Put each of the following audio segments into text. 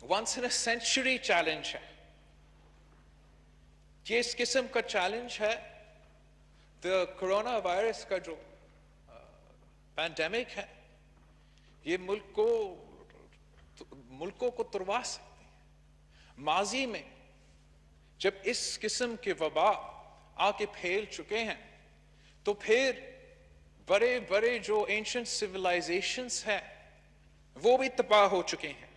Once in a century challenge ہے. یہ اس قسم کا چیلنج ہے. کرونا وائرس کا جو پینڈیمک ہے یہ ملکوں کو تروا سکتے ہیں. ماضی میں جب اس قسم کے وبا آ کے پھیل چکے ہیں تو پھر بڑے بڑے جو اینشنٹ سویلائزیشنز ہیں وہ بھی تباہ ہو چکے ہیں.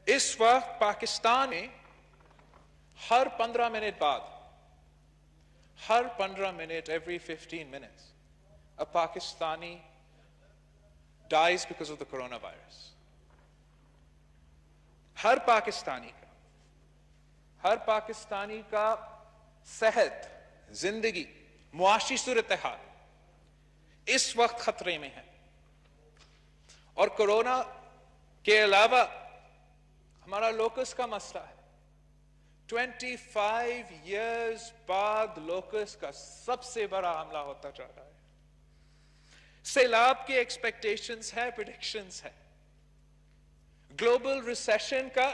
اس وقت پاکستان میں ہر 15 منٹ بعد، ہر 15 minute every 15 minutes a Pakistani dies because of the coronavirus. ہر پاکستانی کا صحت، زندگی، معاشی صورتحال اس وقت خطرے میں ہے. اور کرونا کے علاوہ ہمارا لوکس کا مسئلہ ہے. 25 years بعد لوکس کا سب سے بڑا حملہ ہوتا جا رہا ہے. سیلاب کے ایکسپیکٹیشنز ہے، پریڈکشنز ہے، گلوبل ریسیشن کا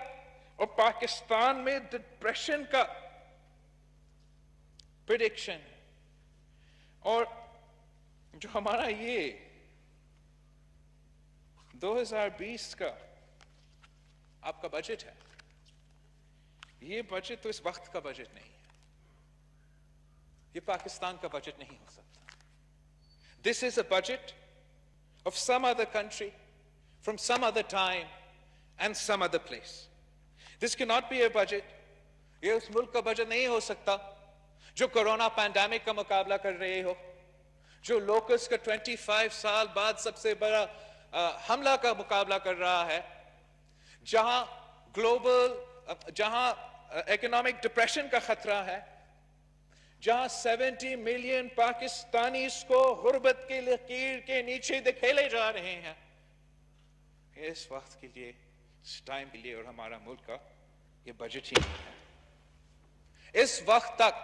اور پاکستان میں ڈپریشن کا پریڈکشن. اور جو ہمارا یہ 2020 کا آپ کا بجٹ ہے، یہ بجٹ تو اس وقت کا بجٹ نہیں ہے. یہ پاکستان کا بجٹ نہیں ہو سکتا. This is a budget of some other country, from some other time, and some other place. This cannot be a budget. یہ اس ملک کا بجٹ نہیں ہو سکتا جو کرونا پینڈیمک کا مقابلہ کر رہے ہو، جو لوکس کا 25 سال بعد سب سے بڑا حملہ کا مقابلہ کر رہا ہے، جہاں اکنامک ڈپریشن کا خطرہ ہے، جہاں 70 ملین پاکستانیز کو غربت کے لکیر کے نیچے دھکیلے جا رہے ہیں. اس وقت کے لیے، اس ٹائم کے لیے اور ہمارا ملک کا یہ بجٹ ہی نہیں ہے. اس وقت تک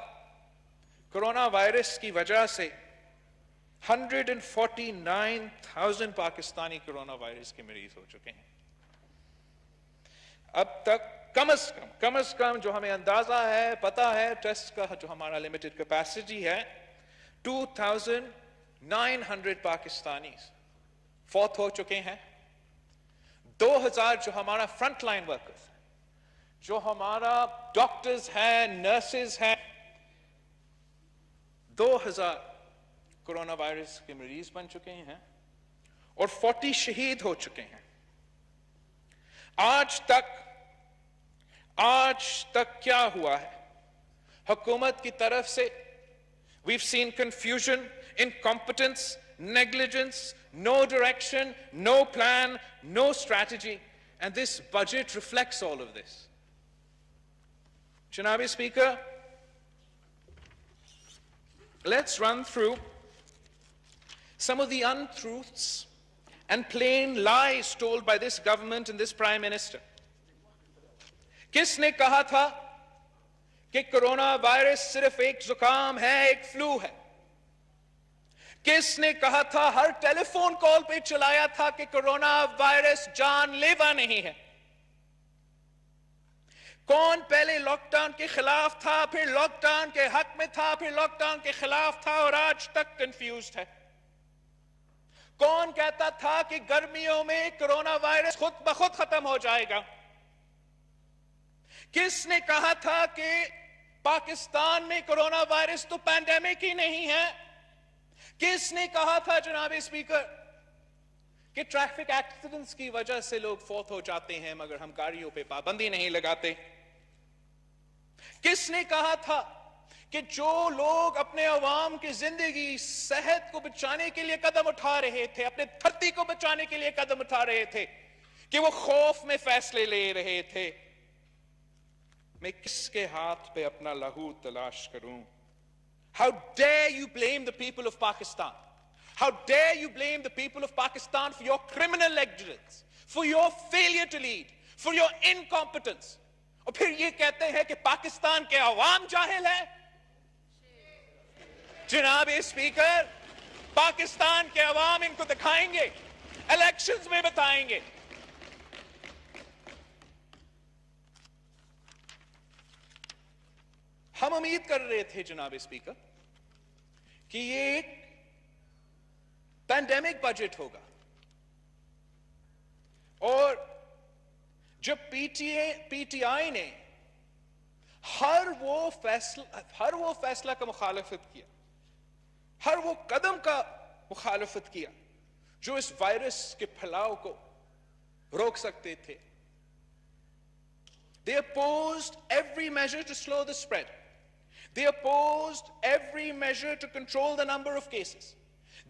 کرونا وائرس کی وجہ سے 149,000 پاکستانی کرونا وائرس کے مریض ہو چکے ہیں. اب تک کم از کم جو ہمیں اندازہ ہے، پتا ہے ٹیسٹ کا جو ہمارا لمیٹڈ کیپیسٹی ہے، 2,900 پاکستانی فوت ہو چکے ہیں. 2,000 جو ہمارا فرنٹ لائن ورکرز ہیں، جو ہمارا ڈاکٹرز ہیں، نرسز ہیں، 2,000 کرونا وائرس کے مریض بن چکے ہیں اور 40 شہید ہو چکے ہیں. آج تک کیا ہوا ہے؟ حکومت کی طرف سے we've seen confusion, incompetence, negligence, no direction, no plan, no strategy, and this budget reflects all of this. Janabi Speaker, let's run through some of the untruths and plain lies told by this government and this Prime Minister. کس نے کہا تھا کہ corona virus صرف ایک زکام ہے، ایک فلو ہے؟ کس نے کہا تھا، ہر ٹیلی فون کال پہ چلایا تھا کہ کرونا وائرس جان لیوا نہیں ہے؟ کون پہلے لاک ڈاؤن کے خلاف تھا، پھر لاک ڈاؤن کے حق میں تھا، پھر لاک ڈاؤن کے خلاف تھا اور آج تک کنفیوزڈ ہے؟ کون کہتا تھا کہ گرمیوں میں کرونا وائرس خود بخود ختم ہو جائے گا؟ کس نے کہا تھا کہ پاکستان میں کرونا وائرس تو پینڈیمک ہی نہیں ہے؟ کس نے کہا تھا جناب اسپیکر کہ ٹریفک ایکسیڈنٹس کی وجہ سے لوگ فوت ہو جاتے ہیں مگر ہم گاڑیوں پہ پابندی نہیں لگاتے؟ کس نے کہا تھا کہ جو لوگ اپنے عوام کی زندگی، صحت کو بچانے کے لیے قدم اٹھا رہے تھے، اپنے دھرتی کو بچانے کے لیے قدم اٹھا رہے تھے، کہ وہ خوف میں فیصلے لے رہے تھے؟ میں کس کے ہاتھ پہ اپنا لہو تلاش کروں؟ How dare you blame the people of Pakistan? How dare you blame the people of Pakistan for your criminal negligence, for your failure to lead, for your incompetence? اور پھر یہ کہتے ہیں کہ پاکستان کے عوام جاہل ہے. جناب اسپیکر، پاکستان کے عوام ان کو دکھائیں گے، الیکشنز میں بتائیں گے. ہم امید کر رہے تھے جناب اسپیکر کہ یہ ایک پینڈیمک بجٹ ہوگا، اور جب پی ٹی آئی نے ہر وہ فیصلہ کا مخالفت کیا، ہر وہ قدم کا مخالفت کیا جو اس وائرس کے پھیلاؤ کو روک سکتے تھے. They opposed every measure to slow the spread. They opposed every measure to control the number of cases.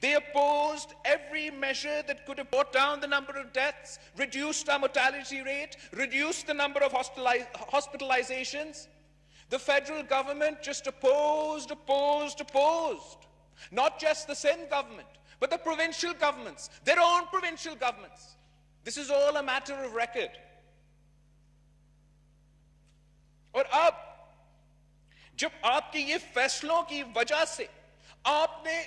They opposed every measure that could have brought down the number of deaths, reduced our mortality rate, reduced the number of hospitalizations. The federal government just opposed. Not just the Sindh government, but the provincial governments, their own provincial governments. This is all a matter of record. اور اب جب آپ کی یہ فیصلوں کی وجہ سے آپ نے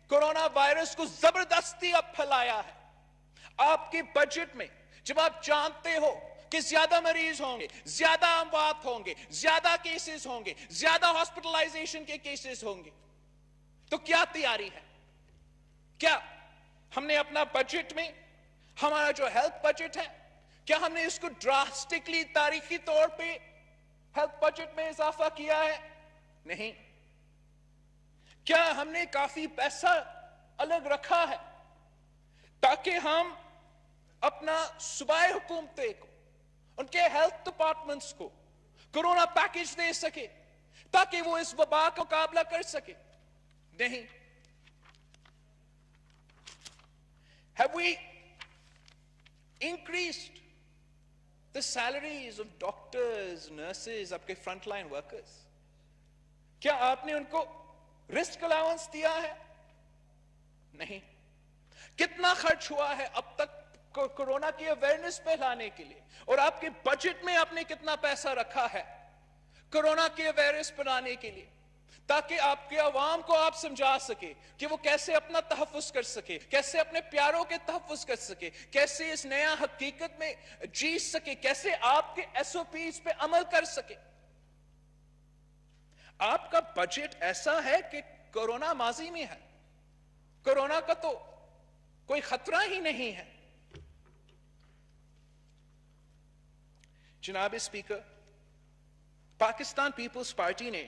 کورونا وائرس کو زبردستی اب پھیلایا ہے، آپ کے بجٹ میں جب آپ جانتے ہو کہ زیادہ مریض ہوں گے، زیادہ اموات ہوں گے، زیادہ کیسز ہوں گے، زیادہ ہاسپٹلائزیشن کے کیسز ہوں گے، تو کیا تیاری ہے؟ کیا ہم نے اپنا بجٹ میں، ہمارا جو ہیلتھ بجٹ ہے، کیا ہم نے اس کو ڈراسٹکلی تاریخی طور پہ ہیلتھ بجٹ میں اضافہ کیا ہے؟ نہیں. کیا ہم نے کافی پیسہ الگ رکھا ہے تاکہ ہم اپنا صوبائی حکومتیں کو، ان کے ہیلتھ ڈپارٹمنٹس کو کورونا پیکج دے سکے تاکہ وہ اس وبا کا مقابلہ کر سکے؟ نہیں. Have we increased the salaries of doctors, nurses, آپ کے فرنٹ لائن ورکرز؟ کیا آپ نے ان کو رسک الاؤنس دیا ہے؟ نہیں. کتنا خرچ ہوا ہے اب تک کورونا کی اویئرنس پھیلانے کے لیے، اور آپ کے بجٹ میں آپ نے کتنا پیسہ رکھا ہے کورونا کی اویئرنس پھیلانے کے لیے، تاکہ آپ کے عوام کو آپ سمجھا سکے کہ وہ کیسے اپنا تحفظ کر سکے، کیسے اپنے پیاروں کے تحفظ کر سکے، کیسے اس نیا حقیقت میں جی سکے، کیسے آپ کے ایس او پیز پہ عمل کر سکے؟ آپ کا بجٹ ایسا ہے کہ کورونا ماضی میں ہے، کورونا کا تو کوئی خطرہ ہی نہیں ہے. جناب اسپیکر، پاکستان پیپلز پارٹی نے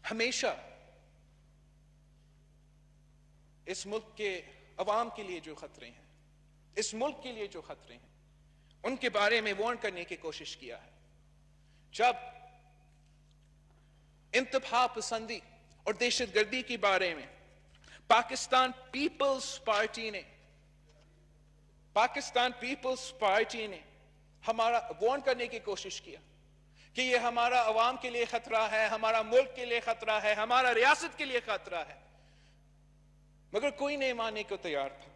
ہمیشہ اس ملک کے عوام کے لیے جو خطرے ہیں، اس ملک کے لیے جو خطرے ہیں، ان کے بارے میں وارن کرنے کی کوشش کیا ہے. جب انتہا پسندی اور دہشت گردی کے بارے میں پاکستان پیپلز پارٹی نے ہمارا وارن کرنے کی کوشش کیا کہ یہ ہمارا عوام کے لیے خطرہ ہے، ہمارا ملک کے لیے خطرہ ہے، ہمارا ریاست کے لیے خطرہ ہے، مگر کوئی نہیں ماننے کو تیار تھا.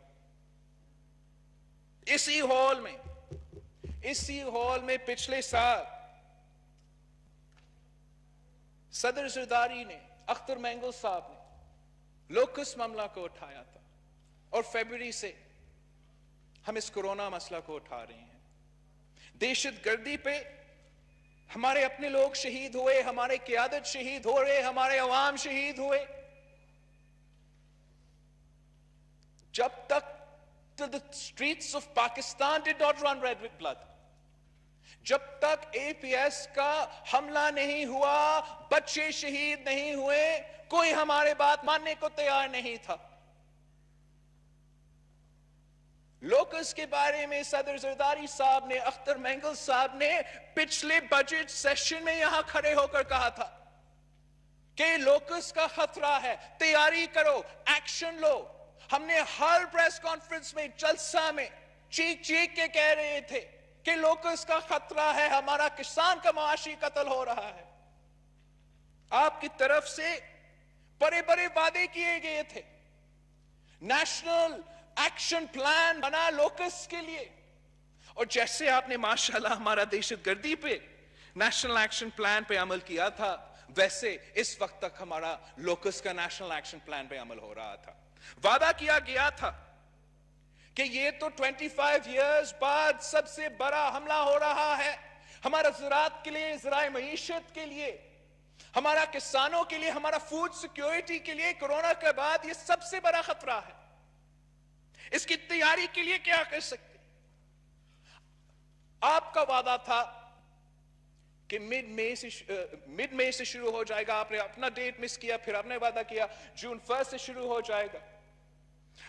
اسی ہال میں پچھلے سال صدر زرداری نے، اختر مینگل صاحب نے لوکس معاملہ کو اٹھایا تھا، اور فیبروری سے ہم اس کورونا مسئلہ کو اٹھا رہے ہیں. دہشت گردی پہ ہمارے اپنے لوگ شہید ہوئے، ہمارے قیادت شہید ہو رہے، ہمارے عوام شہید ہوئے. جب تک the streets of Pakistan did not run red with blood، جب تک اے پی ایس کا حملہ نہیں ہوا، بچے شہید نہیں ہوئے، کوئی ہمارے بات ماننے کو تیار نہیں تھا. لوکس کے بارے میں صدر زرداری صاحب نے، اختر مینگل صاحب نے پچھلے بجٹ سیشن میں یہاں کھڑے ہو کر کہا تھا کہ لوکس کا خطرہ ہے، تیاری کرو، ایکشن لو. ہم نے ہر پریس کانفرنس میں، جلسہ میں چیخ کے کہہ رہے تھے کہ لوکس کا خطرہ ہے، ہمارا کسان کا معاشی قتل ہو رہا ہے. آپ کی طرف سے بڑے بڑے وعدے کیے گئے تھے، نیشنل ایکشن پلان بنا لوکس کے لیے، اور جیسے آپ نے ماشاءاللہ ہمارا دہشت گردی پہ نیشنل ایکشن پلان پہ عمل کیا تھا، ویسے اس وقت تک ہمارا لوکس کا نیشنل ایکشن پلان پہ عمل ہو رہا تھا. وعدہ کیا گیا تھا کہ یہ تو 25 ایئرز بعد سب سے بڑا حملہ ہو رہا ہے، ہمارا زراعت کے لیے، ذرائع معیشت کے لیے ہمارا کسانوں کے لیے, ہمارا فوڈ سیکیورٹی کے لیے کورونا کے بعد یہ سب سے بڑا خطرہ ہے. اس کی تیاری کے لیے کیا کر سکتے؟ آپ کا وعدہ تھا کہ مڈ مئی سے شروع ہو جائے گا. آپ نے اپنا ڈیٹ مس کیا, پھر آپ نے وعدہ کیا جون 1 سے شروع ہو جائے گا.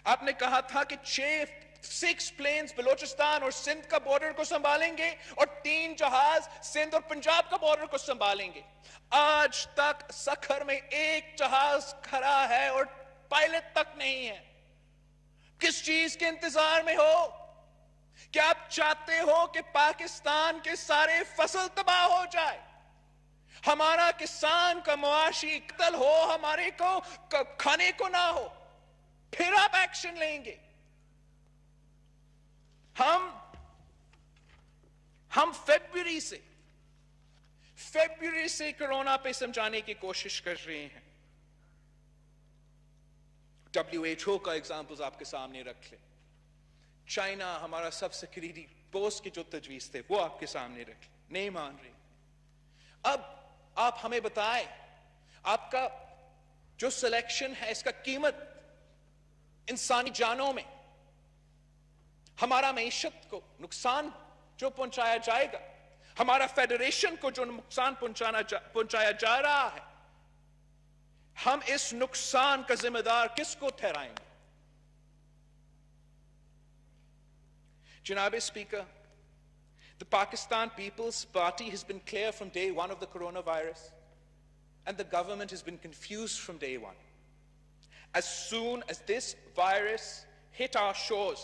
آپ نے کہا تھا کہ 6 پلینز بلوچستان اور سندھ کا بارڈر کو سنبھالیں گے اور 3 جہاز سندھ اور پنجاب کا بارڈر کو سنبھالیں گے. آج تک سکھر میں 1 جہاز کھڑا ہے اور پائلٹ تک نہیں ہے. کس چیز کے انتظار میں ہو؟ کیا آپ چاہتے ہو کہ پاکستان کے سارے فصل تباہ ہو جائے, ہمارا کسان کا معاشی قتل ہو, ہمارے کو کھانے کو نہ ہو, پھر آپ ایکشن لیں گے؟ ہم فیبروری سے کورونا پہ سمجھانے کی کوشش کر رہے ہیں. WHO کا ایگزامپلز آپ کے سامنے رکھ لیں. چائنا ہمارا سب سے قریبی دوست کی جو تجویز تھے وہ آپ کے سامنے رکھ لیں, نہیں مان رہے. اب آپ ہمیں بتائیں, آپ کا جو سلیکشن ہے اس کا قیمت انسانی جانوں میں, ہمارا معیشت کو نقصان جو پہنچایا جائے گا, ہمارا فیڈریشن کو جو نقصان پہنچایا جا رہا ہے, ہم اس نقصان کا ذمہ دار کس کو ٹھہرائیں گے؟ جناب speaker, the Pakistan People's Party has been clear from day one of the coronavirus, and the government has been confused from day one. As soon as this virus hit our shores,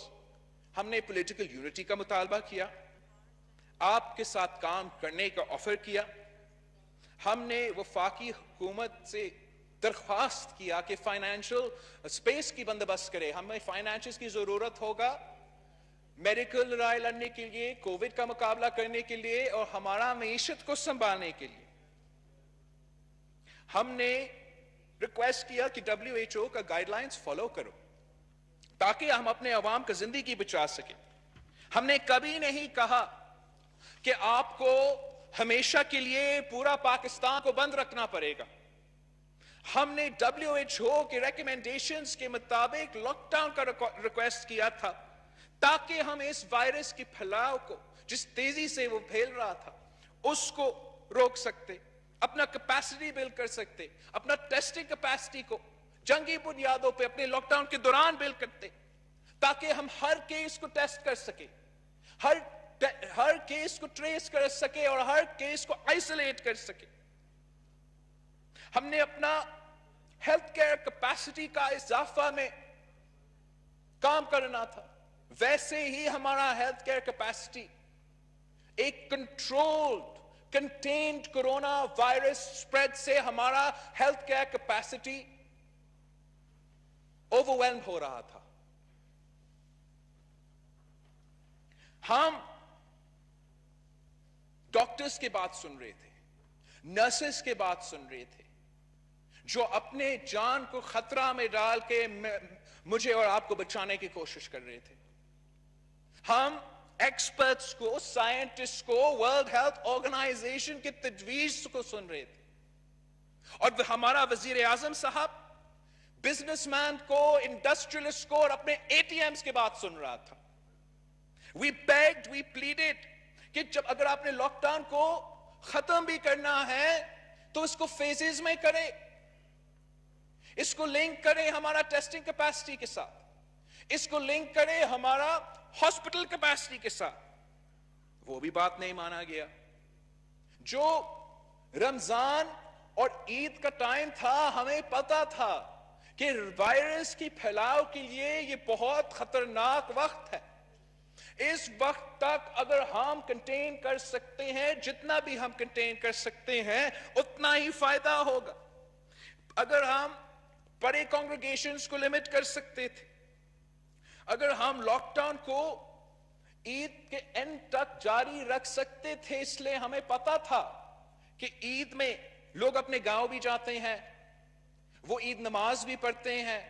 ہم نے political unity کا مطالبہ کیا, آپ کے ساتھ کام کرنے کا آفر کیا. ہم نے وفاقی حکومت سے درخواست کیا کہ فائنینشل اسپیس کی بندوبست کرے. ہمیں فائنینشز کی ضرورت ہوگا میڈیکل لڑائی لڑنے کے لیے, کووڈ کا مقابلہ کرنے کے لیے اور ہمارا معیشت کو سنبھالنے کے لیے. ہم نے ریکویسٹ کیا کہ WHO کا گائیڈ لائنز فالو کرو تاکہ ہم اپنے عوام کا زندگی بچا سکیں. ہم نے کبھی نہیں کہا کہ آپ کو ہمیشہ کے لیے پورا پاکستان کو بند رکھنا پڑے گا. ہم نے WHO کے ریکمنڈیشنز کے مطابق لاک ڈاؤن کا ریکویسٹ کیا تھا تاکہ ہم اس وائرس کی پھیلاؤ کو, جس تیزی سے وہ پھیل رہا تھا, اس کو روک سکتے, اپنا کیپیسٹی بلڈ کر سکتے, اپنا ٹیسٹنگ کیپیسٹی کو جنگی بنیادوں پہ اپنے لاک ڈاؤن کے دوران بلڈ کرتے تاکہ ہم ہر کیس کو ٹیسٹ کر سکیں, ہر کیس کو ٹریس کر سکے اور ہر کیس کو آئسولیٹ کر سکے. ہم نے اپنا ہیلتھ کیئر کیپیسٹی کا اضافہ میں کام کرنا تھا. ویسے ہی ہمارا ہیلتھ کیئر کیپیسٹی ایک controlled contained corona virus spread سے ہمارا ہیلتھ کیئر کیپیسٹی اوورویلمڈ ہو رہا تھا. ہم ڈاکٹرز کی بات سن رہے تھے, نرسز کی بات سن رہے تھے, جو اپنے جان کو خطرہ میں ڈال کے مجھے اور آپ کو بچانے کی کوشش کر رہے تھے. ہم ایکسپرٹس کو, سائنٹسٹ کو, ورلڈ ہیلتھ آرگنائزیشن کی تجویز کو سن رہے تھے. اور ہمارا وزیر اعظم صاحب بزنس مین کو, انڈسٹریلسٹ کو اور اپنے ATMs کی بات سن رہا تھا. We begged, we pleaded کہ جب اگر آپ نے لاک ڈاؤن کو ختم بھی کرنا ہے تو اس کو فیزز میں کرے, اس کو لنک کرے ہمارا ٹیسٹنگ کیپیسٹی کے ساتھ, اس کو لنک کرے ہمارا ہاسپٹل کیپیسٹی کے ساتھ. وہ بھی بات نہیں مانا گیا. جو رمضان اور عید کا ٹائم تھا, ہمیں پتا تھا کہ وائرس کی پھیلاؤ کے لیے یہ بہت خطرناک وقت ہے. اس وقت تک اگر ہم کنٹین کر سکتے ہیں, جتنا بھی ہم کنٹین کر سکتے ہیں اتنا ہی فائدہ ہوگا. اگر ہم بڑے کانگریگیشنز کو لمٹ کر سکتے تھے, اگر ہم لاک ڈاؤن کو عید کے اینڈ تک جاری رکھ سکتے تھے, اس لیے ہمیں پتا تھا کہ عید میں لوگ اپنے گاؤں بھی جاتے ہیں, وہ عید نماز بھی پڑھتے ہیں,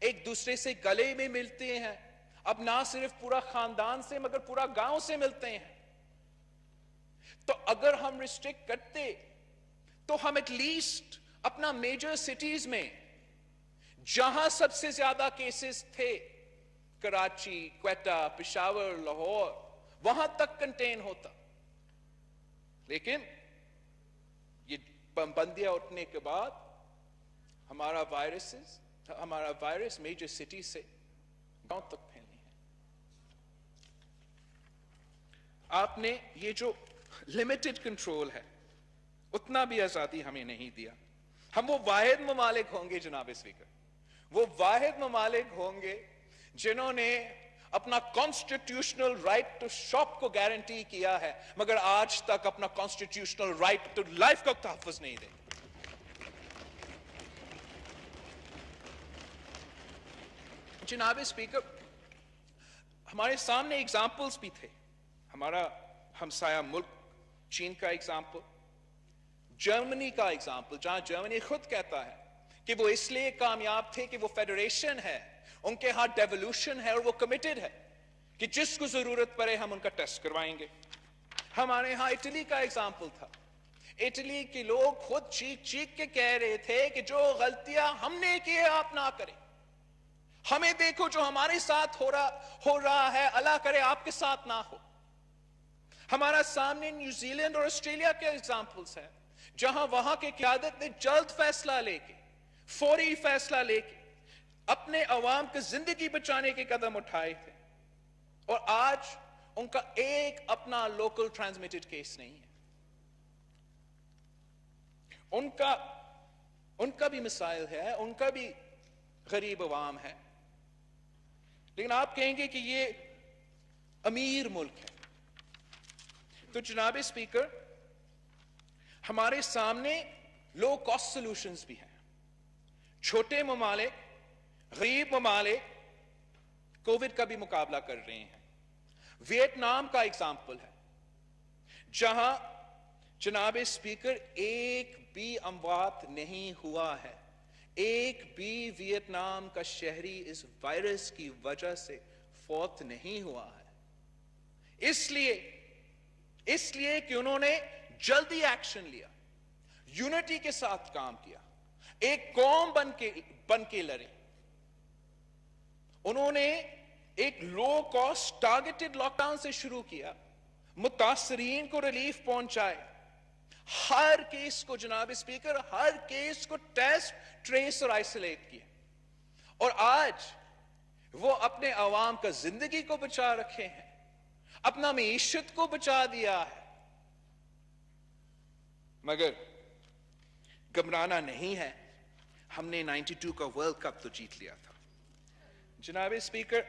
ایک دوسرے سے گلے میں ملتے ہیں, اب نہ صرف پورا خاندان سے مگر پورا گاؤں سے ملتے ہیں. تو اگر ہم ریسٹرکٹ کرتے تو ہم ایٹ لیسٹ اپنا میجر سٹیز میں جہاں سب سے زیادہ کیسز تھے، کراچی، کوئٹہ، پشاور، لاہور، وہاں تک کنٹین ہوتا. لیکن یہ پابندیاں اٹھنے کے بعد ہمارا وائرس میجر سٹی سے گاؤں تک پھیلنے ہے. آپ نے یہ جو لمیٹڈ کنٹرول ہے اتنا بھی آزادی ہمیں نہیں دیا. ہم وہ واحد ممالک ہوں گے جناب اسپیکر، وہ واحد ممالک ہوں گے جنہوں نے اپنا کانسٹیٹیوشنل رائٹ ٹو شاپ کو گارنٹی کیا ہے، مگر آج تک اپنا کانسٹیٹیوشنل رائٹ ٹو لائف کو تحفظ نہیں دے. جناب اسپیکر، ہمارے سامنے ایگزامپلز بھی تھے. ہمارا ہمسایہ ملک چین کا ایگزامپل، جرمنی کا ایگزامپل، جہاں جرمنی خود کہتا ہے کہ وہ اس لیے کامیاب تھے کہ وہ فیڈریشن ہے، ان کے ہاں ڈیولوشن ہے اور وہ کمیٹڈ ہے کہ جس کو ضرورت پڑے ہم ان کا ٹیسٹ کروائیں گے. ہمارے ہاں اٹلی کا ایگزامپل تھا. اٹلی کے لوگ خود چیخ چیخ کے کہہ رہے تھے کہ جو غلطیاں ہم نے کی آپ نہ کریں، ہمیں دیکھو جو ہمارے ساتھ ہو رہا ہے، اللہ کرے آپ کے ساتھ نہ ہو. ہمارا سامنے نیوزی لینڈ اور آسٹریلیا کے ایگزامپلز ہیں جہاں وہاں کے قیادت نے جلد فیصلہ لے کے، فوری فیصلہ لے کے اپنے عوام کی زندگی بچانے کے قدم اٹھائے تھے، اور آج ان کا ایک اپنا لوکل ٹرانسمیٹڈ کیس نہیں ہے. ان کا بھی مسائل ہے، ان کا بھی غریب عوام ہے، لیکن آپ کہیں گے کہ یہ امیر ملک ہے. تو جناب اسپیکر، ہمارے سامنے لو کاسٹ سولوشنز بھی ہیں. چھوٹے ممالک، غریب ممالک کووڈ کا بھی مقابلہ کر رہے ہیں. ویتنام کا ایگزامپل ہے جہاں جناب اسپیکر ایک بھی اموات نہیں ہوا ہے، ایک بھی ویتنام کا شہری اس وائرس کی وجہ سے فوت نہیں ہوا ہے. اس لیے کہ انہوں نے جلدی ایکشن لیا، یونٹی کے ساتھ کام کیا، ایک قوم بن کے لڑے. انہوں نے ایک low cost targeted lock down سے شروع کیا، متاثرین کو ریلیف پہنچائے، ہر کیس کو جناب اسپیکر، ہر کیس کو ٹیسٹ، ٹریس اور آئسولیٹ کیا، اور آج وہ اپنے عوام کا زندگی کو بچا رکھے ہیں، اپنا معیشت کو بچا دیا ہے. مگر گھبرانا نہیں ہے، ہم نے 92 کا ورلڈ کپ تو جیت لیا تھا. جناب اسپیکر،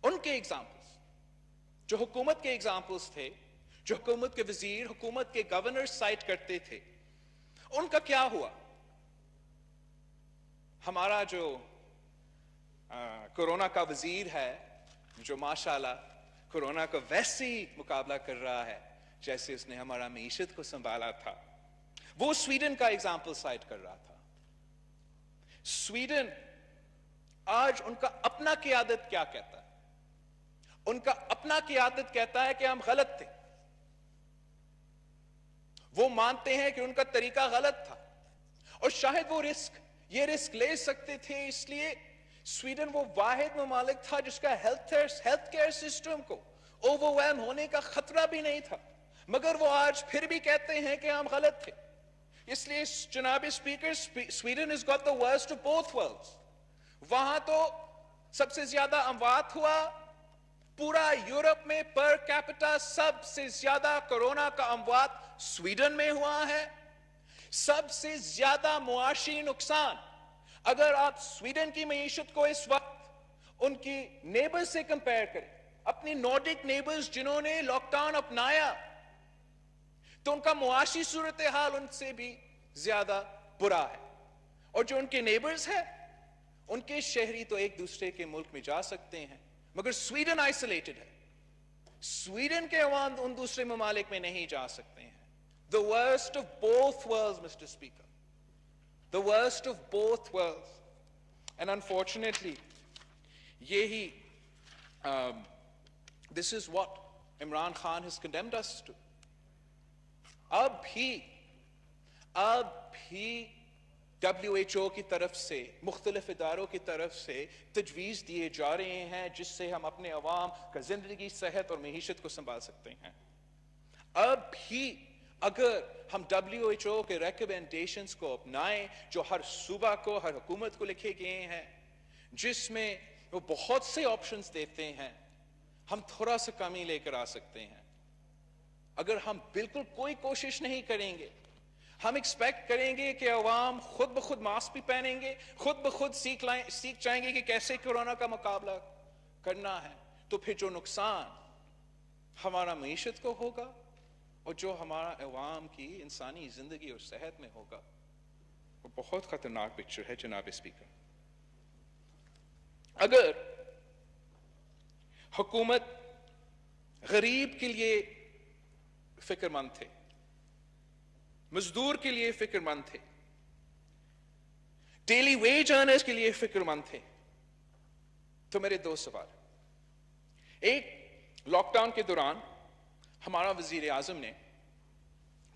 ان کے ایگزامپلز جو حکومت کے ایگزامپلز تھے، جو حکومت کے وزیر، حکومت کے گورنر سائٹ کرتے تھے، ان کا کیا ہوا؟ ہمارا جو کورونا کا وزیر ہے، جو ماشاءاللہ کورونا کا ویسے ہی مقابلہ کر رہا ہے جیسے اس نے ہمارا معیشت کو سنبھالا تھا، وہ سویڈن کا ایگزامپل سائٹ کر رہا تھا. سویڈن آج ان کا اپنا قیادت کیا کہتا ہے؟ ان کا اپنا قیادت کہتا ہے کہ ہم غلط تھے. وہ مانتے ہیں کہ ان کا طریقہ غلط تھا، اور شاید وہ یہ رسک لے سکتے تھے. اس لیے سویڈن وہ واحد ممالک تھا جس کا ہیلتھ کیئر سسٹم کو اوور ہونے کا خطرہ بھی نہیں تھا، مگر وہ آج پھر بھی کہتے ہیں کہ ہم غلط تھے. اس لیے جناب speaker, Sweden has got the worst of both worlds. وہاں تو سب سے زیادہ اموات ہوا، پورا یورپ میں پر کیپٹا سب سے زیادہ کورونا کا اموات سویڈن میں ہوا ہے. سب سے زیادہ معاشی نقصان، اگر آپ سویڈن کی معیشت کو اس وقت ان کی نیبر سے کمپیئر کریں، اپنی نارڈک نیبرز جنہوں نے لاک ڈاؤن اپنایا، تو ان کا معاشی صورتحال ان سے بھی زیادہ برا ہے. اور جو ان کے نیبرز ہیں، ان کے شہری تو ایک دوسرے کے ملک میں جا سکتے ہیں، مگر سویڈن آئسولیٹڈ ہے. سویڈن کے عوام ان دوسرے ممالک میں نہیں جا سکتے ہیں. The worst of both worlds, Mr. Speaker. The worst of both worlds. And unfortunately, this is what Imran Khan has condemned us to. اب بھی WHO کی طرف سے مختلف اداروں کی طرف سے تجویز دیے جا رہے ہیں جس سے ہم اپنے عوام کا زندگی، صحت اور معیشت کو سنبھال سکتے ہیں. اب بھی اگر ہم WHO کے ریکمنڈیشنز کو اپنائیں جو ہر صوبہ کو، ہر حکومت کو لکھے گئے ہیں، جس میں وہ بہت سے آپشنز دیتے ہیں، ہم تھوڑا سا کمی لے کر آ سکتے ہیں. اگر ہم بالکل کوئی کوشش نہیں کریں گے، ہم ایکسپیکٹ کریں گے کہ عوام خود بخود ماسک بھی پہنیں گے، خود بخود سیکھ جائیں گے کہ کیسے کورونا کا مقابلہ کرنا ہے، تو پھر جو نقصان ہمارا معیشت کو ہوگا اور جو ہمارا عوام کی انسانی زندگی اور صحت میں ہوگا، وہ بہت خطرناک پکچر ہے جناب اسپیکر. اگر حکومت غریب کے لیے فکر مند تھے، مزدور کے لیے فکر مند تھے، ڈیلی ویج ارنرز کے لیے فکر مند تھے، تو میرے دو سوال. ایک، لاک ڈاؤن کے دوران ہمارا وزیر اعظم نے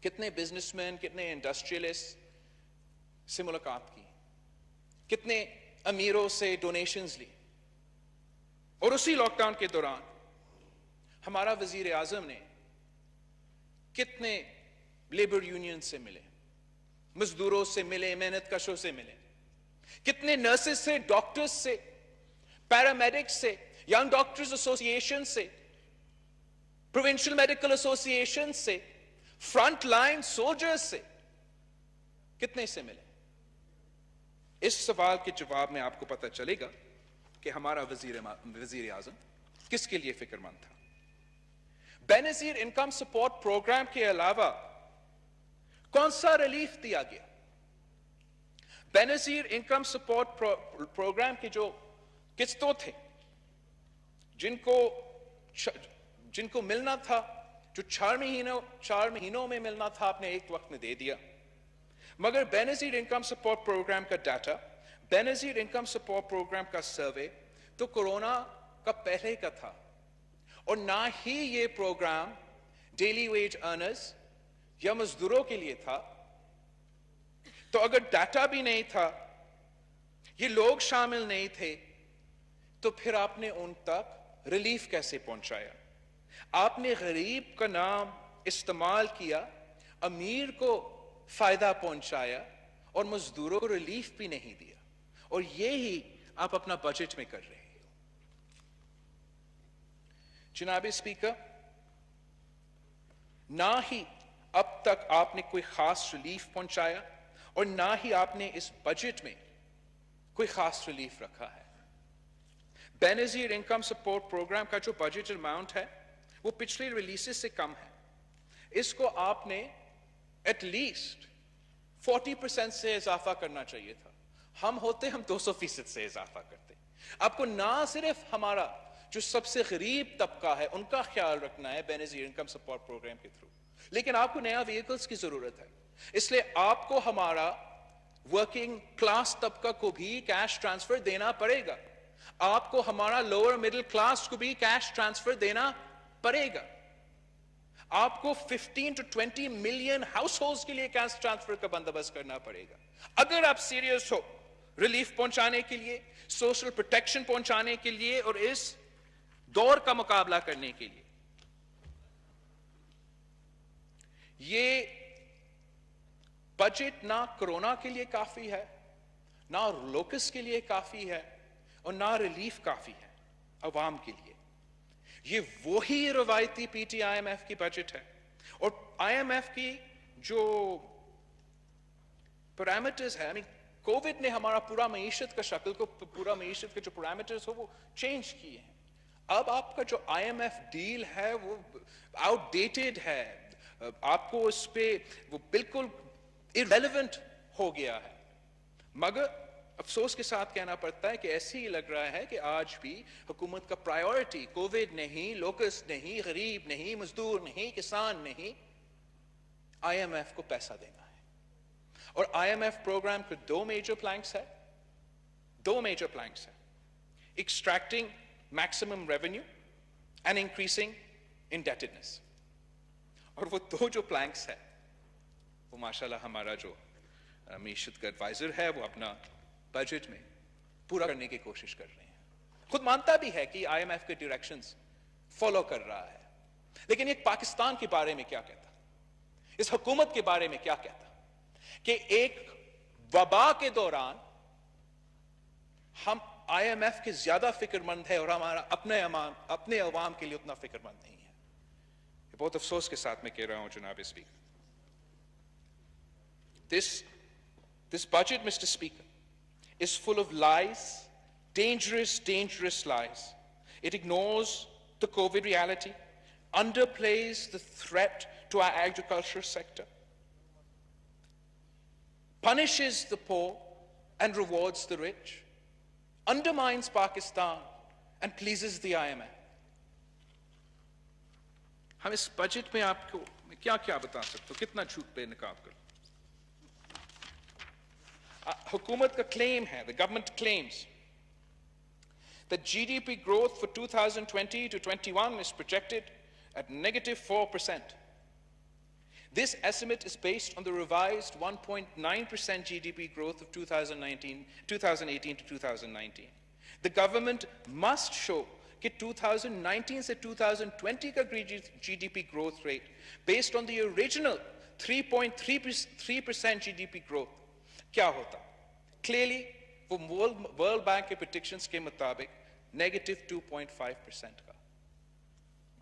کتنے بزنس مین، کتنے انڈسٹریلسٹ سے ملاقات کی، کتنے امیروں سے ڈونیشنز لی، اور اسی لاک ڈاؤن کے دوران ہمارا وزیر اعظم نے کتنے لیبر یونین سے ملے، مزدوروں سے ملے، محنت کشوں سے ملے، کتنے نرسز سے، ڈاکٹرز سے، پیرامیڈکس سے، ینگ ڈاکٹرز ایسوسی ایشن سے، پروونشل میڈیکل ایسوسی ایشن سے، فرنٹ لائن سولجرز سے، کتنے سے ملے؟ اس سوال کے جواب میں آپ کو پتہ چلے گا کہ ہمارا وزیر اعظم کس کے لیے فکر مند تھا. بے نظیر انکم سپورٹ پروگرام کے علاوہ کون سا ریلیف دیا گیا؟ بے نظیر انکم سپورٹ پروگرام کے جو قسطوں تھے، جن کو ملنا تھا، جو 4 مہینوں میں ملنا تھا، آپ نے ایک وقت میں دے دیا. مگر بے نظیر انکم سپورٹ پروگرام کا ڈاٹا، بے نظیر انکم سپورٹ پروگرام کا سروے تو کورونا کا پہلے کا تھا، اور نہ ہی یہ پروگرام ڈیلی ویج ارنرز یا مزدوروں کے لیے تھا. تو اگر ڈاٹا بھی نہیں تھا، یہ لوگ شامل نہیں تھے، تو پھر آپ نے ان تک ریلیف کیسے پہنچایا؟ آپ نے غریب کا نام استعمال کیا، امیر کو فائدہ پہنچایا، اور مزدوروں کو ریلیف بھی نہیں دیا. اور یہی آپ اپنا بجٹ میں کر رہے ہیں. جناب اسپیکر، نہ ہی اب تک آپ نے کوئی خاص ریلیف پہنچایا، اور نہ ہی آپ نے اس بجٹ میں کوئی خاص ریلیف رکھا ہے. بے نظیر انکم سپورٹ پروگرام کا جو بجٹ اماؤنٹ ہے وہ پچھلے ریلیسز سے کم ہے. اس کو آپ نے ایٹ لیسٹ 40% سے اضافہ کرنا چاہیے تھا. ہم 200% سے اضافہ کرتے. آپ کو نہ صرف ہمارا جو سب سے غریب طبقہ ہے ان کا خیال رکھنا ہے بے نظیر انکم سپورٹ پروگرام کے تھرو، لیکن آپ کو نیا وہیکلز کی ضرورت ہے. اس لیے آپ کو ہمارا ورکنگ کلاس طبقہ کو بھی کیش ٹرانسفر دینا پڑے گا. آپ کو ہمارا لوور مڈل کلاس کو بھی کیش ٹرانسفر دینا پڑے گا. آپ کو 15 to 20 ملین ہاؤس ہولڈز کے لیے کیش ٹرانسفر کا بندوبست کرنا پڑے گا. اگر آپ سیریس ہو ریلیف پہنچانے کے لیے، سوشل پروٹیکشن پہنچانے کے لیے، اور اس دور کا مقابلہ کرنے کے لیے. یہ بجٹ نہ کرونا کے لیے کافی ہے، نہ لوکس کے لیے کافی ہے، اور نہ ریلیف کافی ہے عوام کے لیے. یہ وہی روایتی P T I M F کی بجٹ ہے. اور آئی ایم ایف کی جو پیرامیٹرز ہے، کووڈ نے ہمارا پورا معیشت کا شکل کو، پورا معیشت کے جو پیرامیٹرز ہو وہ چینج کیے ہیں. اب آپ کا جو آئی ایم ایف ڈیل ہے وہ آؤٹ ڈیٹڈ ہے. آپ کو اس پہ وہ بالکل irrelevant ہو گیا ہے. مگر افسوس کے ساتھ کہنا پڑتا ہے کہ ایسے ہی لگ رہا ہے کہ آج بھی حکومت کا پرائیورٹی کووڈ نہیں، لوکس نہیں، غریب نہیں، مزدور نہیں، کسان نہیں، آئی ایم ایف کو پیسہ دینا ہے. اور آئی ایم ایف پروگرام کے دو میجر پلانکس ہیں. Extracting maximum revenue and increasing indebtedness. اور وہ دو جو پلانکس ہیں وہ ماشاءاللہ ہمارا جو معیشت کا ایڈوائزر ہے وہ اپنا بجٹ میں پورا کرنے کی کوشش کر رہے ہیں. خود مانتا بھی ہے کہ آئی ایم ایف کے ڈائریکشنز فالو کر رہا ہے, لیکن یہ پاکستان کے بارے میں کیا کہتا, اس حکومت کے بارے میں کیا کہتا کہ ایک وبا کے دوران ہم آئی ایم ایف کے زیادہ فکر مند ہے اور ہمارا اپنے عوام کے لیے اتنا فکر مند نہیں ہے. یہ بہت افسوس کے ساتھ میں کہہ رہا ہوں جناب speaker. This budget, Mr. Speaker, is full of lies, dangerous lies. It ignores the COVID reality, underplays the threat to our agriculture sector, punishes the poor and rewards the rich, undermines Pakistan and pleases the IMF. ہم اس budget میں آپ کو کیا کیا بتا سکتے ہو, کتنا جھوٹ پہ نقاب کرو. حکومت کا claim ہے, the government claims that GDP growth for 2020 to 21 is projected at -4%. This estimate is based on the revised 1.9% GDP growth of 2018 to 2019. The government must show کہ 2019 سے 2020 کا GDP growth rate based on the original 3.3% GDP growth کیا ہوتا. Clearly وہ world bank کے predictions کے مطابق -2.5% کا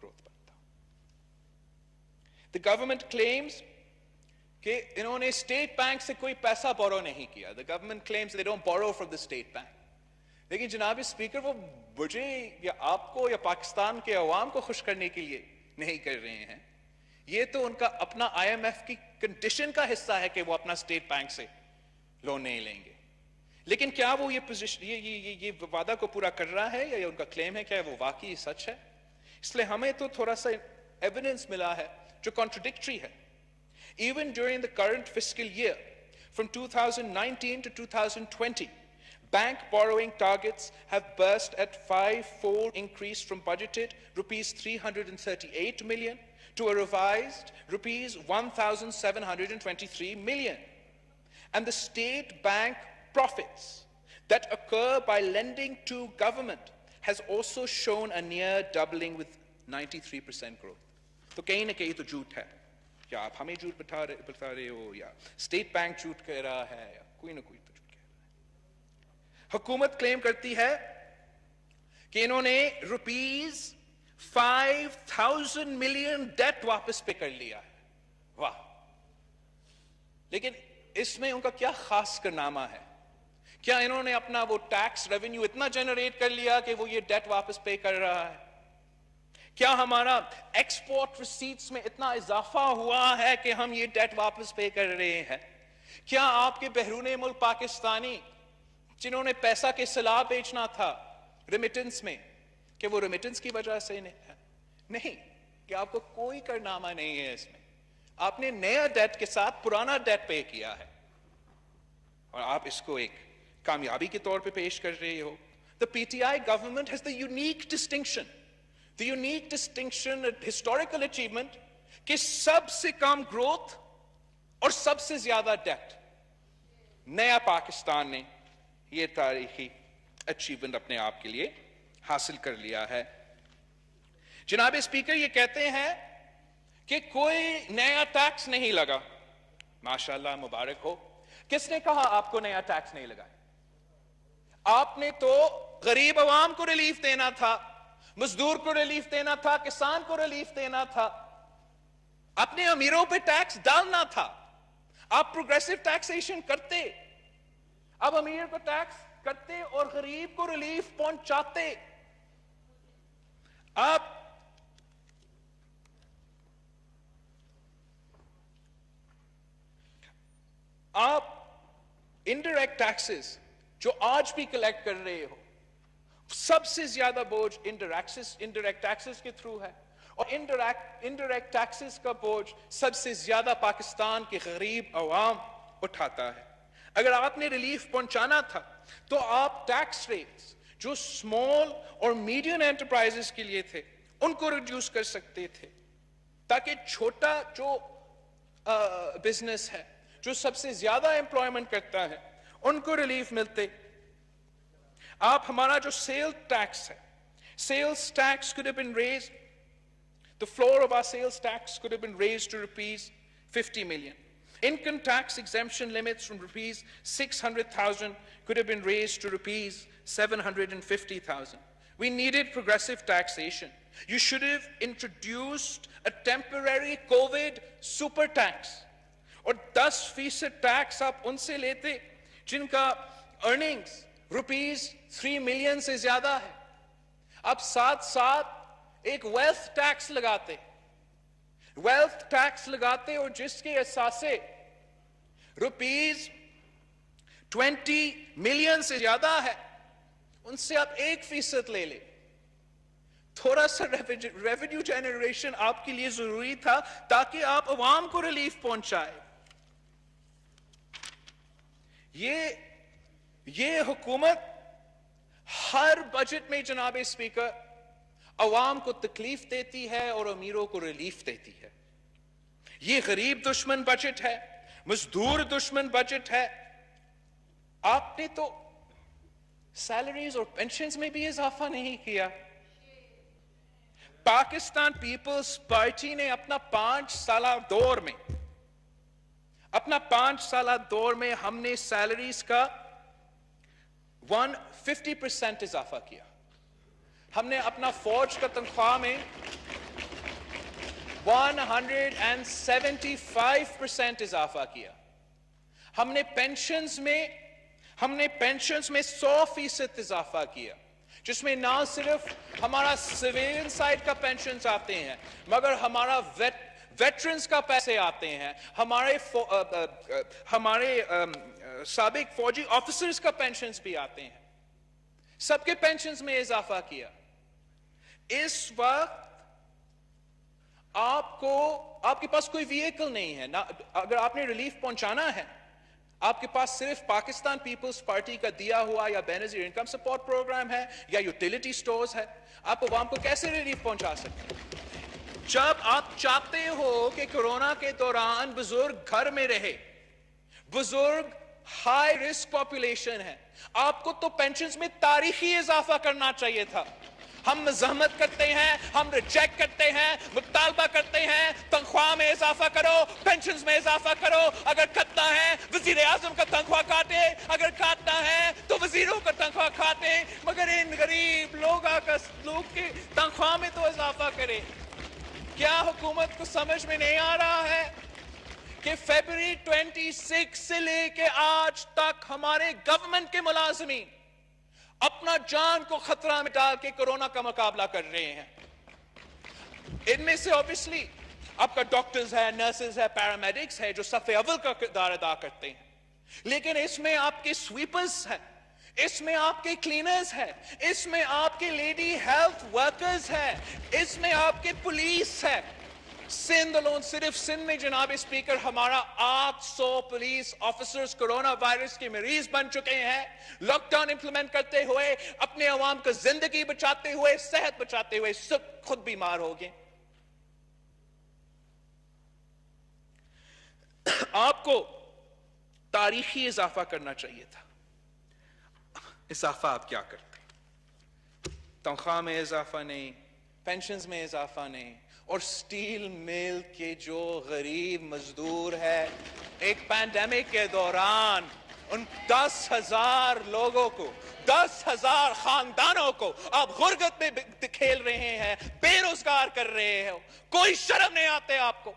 growth بنتا. The government claims کہ انہوں نے اسٹیٹ بینک سے کوئی پیسہ بورو نہیں کیا. The government claims they don't borrow from the state bank. لیکن جناب اسپیکر وہ مجھے یا آپ کو یا پاکستان کے عوام کو خوش کرنے کے لیے نہیں کر رہے ہیں. یہ تو ان کا اپنا آئی ایم ایف کی کنڈیشن کا حصہ ہے کہ وہ اپنا اسٹیٹ بینک سے لون نہیں لیں گے. لیکن کیا وہ یہ پوزیشن یہ وعدہ کو پورا کر رہا ہے یا ان کا کلیم ہے, کیا وہ واقعی سچ ہے؟ اس لیے ہمیں تو تھوڑا سا ایویڈنس ملا ہے جو کانٹرڈکٹری ہے. Even during the current fiscal year, from 2019 to 2020, bank borrowing targets have burst at 5-fold increase from budgeted rupees 338 million to a revised rupees 1,723 million. And the state bank profits that occur by lending to government has also shown a near doubling with 93% growth. تو کہیں نہ کہیں تو جھوٹ ہے, یا آپ ہمیں جھوٹ بتا رہے ہو یا اسٹیٹ بینک جھوٹ کہہ رہا ہے یا کوئی نہ کوئی تو جھوٹ کہہ رہا ہے. حکومت کلیم کرتی ہے کہ انہوں نے روپیز 5,000 ملین ڈیٹ واپس پے کر لیا ہے. واہ, لیکن اس میں ان کا کیا خاص کارنامہ ہے؟ کیا انہوں نے اپنا وہ ٹیکس ریونیو اتنا جنریٹ کر لیا کہ وہ یہ ڈیٹ واپس پے کر رہا ہے؟ کیا ہمارا ایکسپورٹ ریسیٹس میں اتنا اضافہ ہوا ہے کہ ہم یہ ڈیٹ واپس پے کر رہے ہیں؟ کیا آپ کے بیرون ملک پاکستانی جنہوں نے پیسہ کے سلاح بیچنا تھا ریمیٹنس میں, کہ وہ ریمیٹنس کی وجہ سے نہیں, کہ آپ کو کوئی کارنامہ نہیں ہے اس میں, آپ نے نیا ڈیٹ کے ساتھ پرانا ڈیٹ پے کیا ہے اور آپ اس کو ایک کامیابی کے طور پہ پیش کر رہے ہو. The PTI government has the unique distinction, historical achievement کہ سب سے کم گروتھ اور سب سے زیادہ ڈیٹ. نیا پاکستان نے یہ تاریخی اچیومنٹ اپنے آپ کے لیے حاصل کر لیا ہے. جناب اسپیکر یہ کہتے ہیں کہ کوئی نیا ٹیکس نہیں لگا. ماشاءاللہ, مبارک ہو. کس نے کہا آپ کو نیا ٹیکس نہیں لگا؟ آپ نے تو غریب عوام کو ریلیف دینا تھا, مزدور کو ریلیف دینا تھا, کسان کو ریلیف دینا تھا, اپنے امیروں پہ ٹیکس ڈالنا تھا. آپ پروگریسو ٹیکسیشن کرتے, اب امیر کو ٹیکس کرتے اور غریب کو ریلیف پہنچاتے. آپ انڈائریکٹ ٹیکسز جو آج بھی کلیکٹ کر رہے ہو, سب سے زیادہ بوجھ انڈائریکٹ ٹیکسز کے تھرو ہے, اور انڈائریکٹ ٹیکسز کا بوجھ سب سے زیادہ پاکستان کے غریب عوام اٹھاتا ہے. اگر آپ نے ریلیف پہنچانا تھا تو آپ ٹیکس ریٹس جو اسمال اور میڈیم انٹرپرائزز کے لیے تھے ان کو ریڈیوس کر سکتے تھے, تاکہ چھوٹا جو بزنس ہے, جو سب سے زیادہ امپلائمنٹ کرتا ہے, ان کو ریلیف ملتے. آپ ہمارا جو سیل ٹیکس ہے, sales tax could have been raised, the floor of our sales tax could have been raised to rupees 50 million. Income tax exemption limits from rupees 600,000 could have been raised to rupees 750,000. We needed progressive taxation. You should have introduced a temporary COVID super tax. اور 10% tax آپ ان سے لیتے جن کا earnings rupees 3 million سے زیادہ ہے. آپ ساتھ ساتھ ایک ویلتھ ٹیکس لگاتے اور جس کے اثاثے روپیز 20 ملین سے زیادہ ہے, ان سے آپ 1% لے لیں. تھوڑا سا ریونیو جنریشن آپ کے لیے ضروری تھا تاکہ آپ عوام کو ریلیف پہنچائے. یہ حکومت ہر بجٹ میں جناب اسپیکر عوام کو تکلیف دیتی ہے اور امیروں کو ریلیف دیتی ہے. یہ غریب دشمن بجٹ ہے, مزدور دشمن بجٹ ہے. آپ نے تو سیلریز اور پینشنز میں بھی اضافہ نہیں کیا. پاکستان پیپلز پارٹی نے اپنا 5 سالہ دور میں ہم نے سیلریز کا 150% اضافہ کیا. ہم نے اپنا فوج کا تنخواہ میں 175% اضافہ کیا. ہم نے پینشنز میں 100% اضافہ کیا, جس میں نہ صرف ہمارا سویلین سائڈ کا پینشنز آتے ہیں مگر ہمارا ویٹرنز کا پیسے آتے ہیں, ہمارے سابق فوجی آفیسرز کا پینشنز بھی آتے ہیں. سب کے پینشنز میں اضافہ کیا. اس وقت آپ کے پاس کوئی وہیکل نہیں ہے. اگر آپ نے ریلیف پہنچانا ہے, آپ کے پاس صرف پاکستان پیپلز پارٹی کا دیا ہوا یا بے نظیر انکم سپورٹ پروگرام ہے یا یوٹیلیٹی سٹورز ہے, آپ عوام کو کیسے ریلیف پہنچا سکتے ہیں؟ جب آپ چاہتے ہو کہ کورونا کے دوران بزرگ گھر میں رہے, بزرگ ہائی رسک پاپولیشن ہے, آپ کو تو پینشنز میں تاریخی اضافہ کرنا چاہیے تھا. ہم مزاحمت کرتے ہیں, ہم ریجیکٹ کرتے ہیں, مطالبہ کرتے ہیں تنخواہ میں اضافہ کرو, پینشنز میں اضافہ کرو. اگر کٹنا ہے وزیر اعظم کا تنخواہ کاٹے, اگر کاٹنا ہے تو وزیروں کا تنخواہ کاٹے, مگر ان غریب لوگ کی تنخواہ میں تو اضافہ کرے. کیا حکومت کو سمجھ میں نہیں آ رہا ہے کہ فیبروری 26 سے لے کے آج تک ہمارے گورنمنٹ کے ملازمین اپنا جان کو خطرہ میں ڈال کے کورونا کا مقابلہ کر رہے ہیں. ان میں سے اوبیسلی آپ کا ڈاکٹرز ہے, نرسز ہے, پیرامیڈکس ہے جو صف اول کا کردار ادا کرتے ہیں, لیکن اس میں آپ کے سویپرز ہیں, اس میں آپ کے کلینرز ہیں, اس میں آپ کے لیڈی ہیلتھ ورکرز ہیں, اس میں آپ کے پولیس ہے. سندھ alone, صرف سندھ میں جناب اسپیکر ہمارا 800 پولیس آفیسرز کورونا وائرس کے مریض بن چکے ہیں. لاک ڈاؤن امپلیمنٹ کرتے ہوئے, اپنے عوام کو زندگی بچاتے ہوئے, صحت بچاتے ہوئے سب خود بیمار ہو گئے. آپ کو تاریخی اضافہ کرنا چاہیے تھا. اضافہ آپ کیا کرتے؟ تنخواہ میں اضافہ نہیں, پینشنز میں اضافہ نہیں, اور سٹیل مل کے جو غریب مزدور ہے, ایک پینڈیمک کے دوران ان 10,000 لوگوں کو, 10,000 خاندانوں کو آپ غربت میں کھیل رہے ہیں, بے روزگار کر رہے ہو. کوئی شرم نہیں آتے آپ کو؟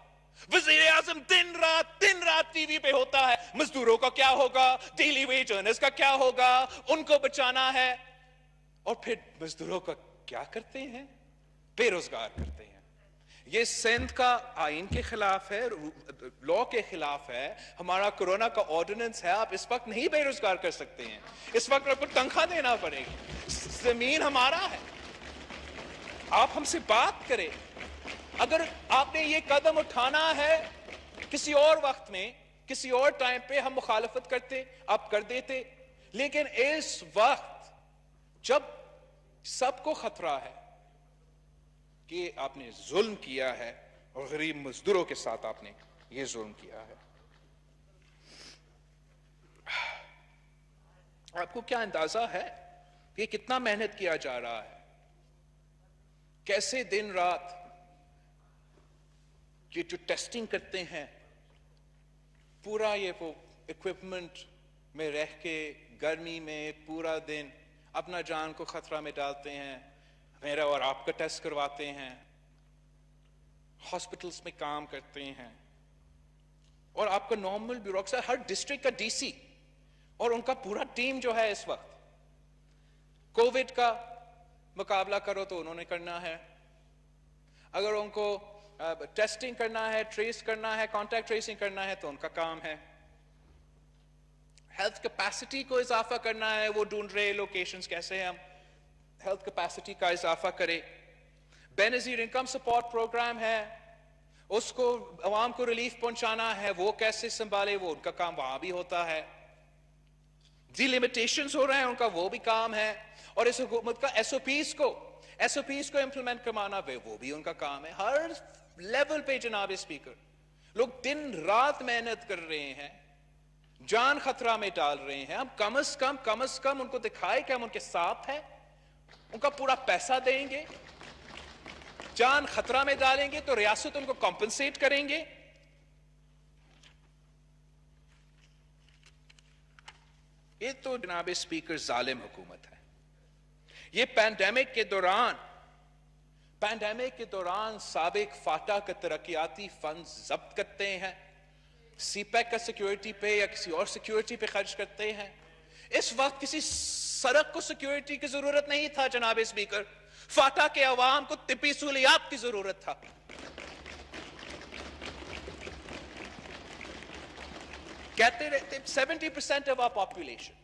وزیر اعظم دن رات ٹی وی پہ ہوتا ہے, مزدوروں کا کیا ہوگا, ڈیلی ویج ارنرز کا کیا ہوگا, ان کو بچانا ہے. اور پھر مزدوروں کا کیا کرتے ہیں؟ بے روزگار کرتے ہیں. یہ سندھ کا آئین کے خلاف ہے, لا کے خلاف ہے. ہمارا کورونا کا آرڈیننس ہے, آپ اس وقت نہیں بے روزگار کر سکتے ہیں. اس وقت آپ کو تنخواہ دینا پڑے گی. زمین ہمارا ہے, آپ ہم سے بات کریں. اگر آپ نے یہ قدم اٹھانا ہے کسی اور وقت میں, کسی اور ٹائم پہ ہم مخالفت کرتے, آپ کر دیتے. لیکن اس وقت جب سب کو خطرہ ہے کہ آپ نے ظلم کیا ہے اور غریب مزدوروں کے ساتھ آپ نے یہ ظلم کیا ہے. آپ کو کیا اندازہ ہے کہ کتنا محنت کیا جا رہا ہے, کیسے دن رات یہ جو ٹیسٹنگ کرتے ہیں, پورا یہ وہ اکوپمنٹ میں رہ کے گرمی میں پورا دن اپنا جان کو خطرہ میں ڈالتے ہیں, میرا اور آپ کا ٹیسٹ کرواتے ہیں, ہاسپٹلس میں کام کرتے ہیں, اور آپ کا نارمل بیوروکریسی, ہر ڈسٹرکٹ کا ڈی سی اور ان کا پورا ٹیم جو ہے اس وقت کووڈ کا مقابلہ کرو تو انہوں نے کرنا ہے, اگر ان کو ٹیسٹنگ کرنا ہے, ٹریس کرنا ہے, کانٹیکٹ ٹریسنگ کرنا ہے تو ان کا کام ہے. ہیلتھ کیپیسٹی کو اضافہ کرنا ہے, وہ ڈھونڈ رہے لوکیشنز کیسے ہم ہیلتھ کیپیسٹی کا اضافہ کرے. بے نظیر انکم سپورٹ پروگرام ہے, اس کو عوام کو ریلیف پہنچانا ہے, وہ کیسے سنبھالے, وہ ان کا کام وہاں بھی ہوتا ہے. ڈی لیمیٹیشنز ہو رہے ہیں, ان کا وہ بھی کام ہے. اور اس حکومت کا ایس او پیز کو امپلیمنٹ کروانا وہ بھی ان کا کام ہے. ہر لیول پہ جناب اسپیکر لوگ دن رات محنت کر رہے ہیں, جان خطرہ میں ڈال رہے ہیں. ہم کم از کم ان کو دکھائے کہ ہم ان کے ساتھ ہیں, ان کا پورا پیسہ دیں گے. جان خطرہ میں ڈالیں گے تو ریاست ان کو کمپنسیٹ کریں گے. یہ تو جناب اسپیکر ظالم حکومت ہے. یہ پینڈیمک کے دوران سابق فاٹا کا ترقیاتی فنڈ ضبط کرتے ہیں, سی پیک کا سیکیورٹی پہ یا کسی اور سیکیورٹی پہ خرچ کرتے ہیں. اس وقت کسی سڑک کو سیکیورٹی کی ضرورت نہیں تھا جناب اسپیکر, فاٹا کے عوام کو طبی سہولیات کی ضرورت تھا. کہتے رہتے 70% آف آور پاپولیشن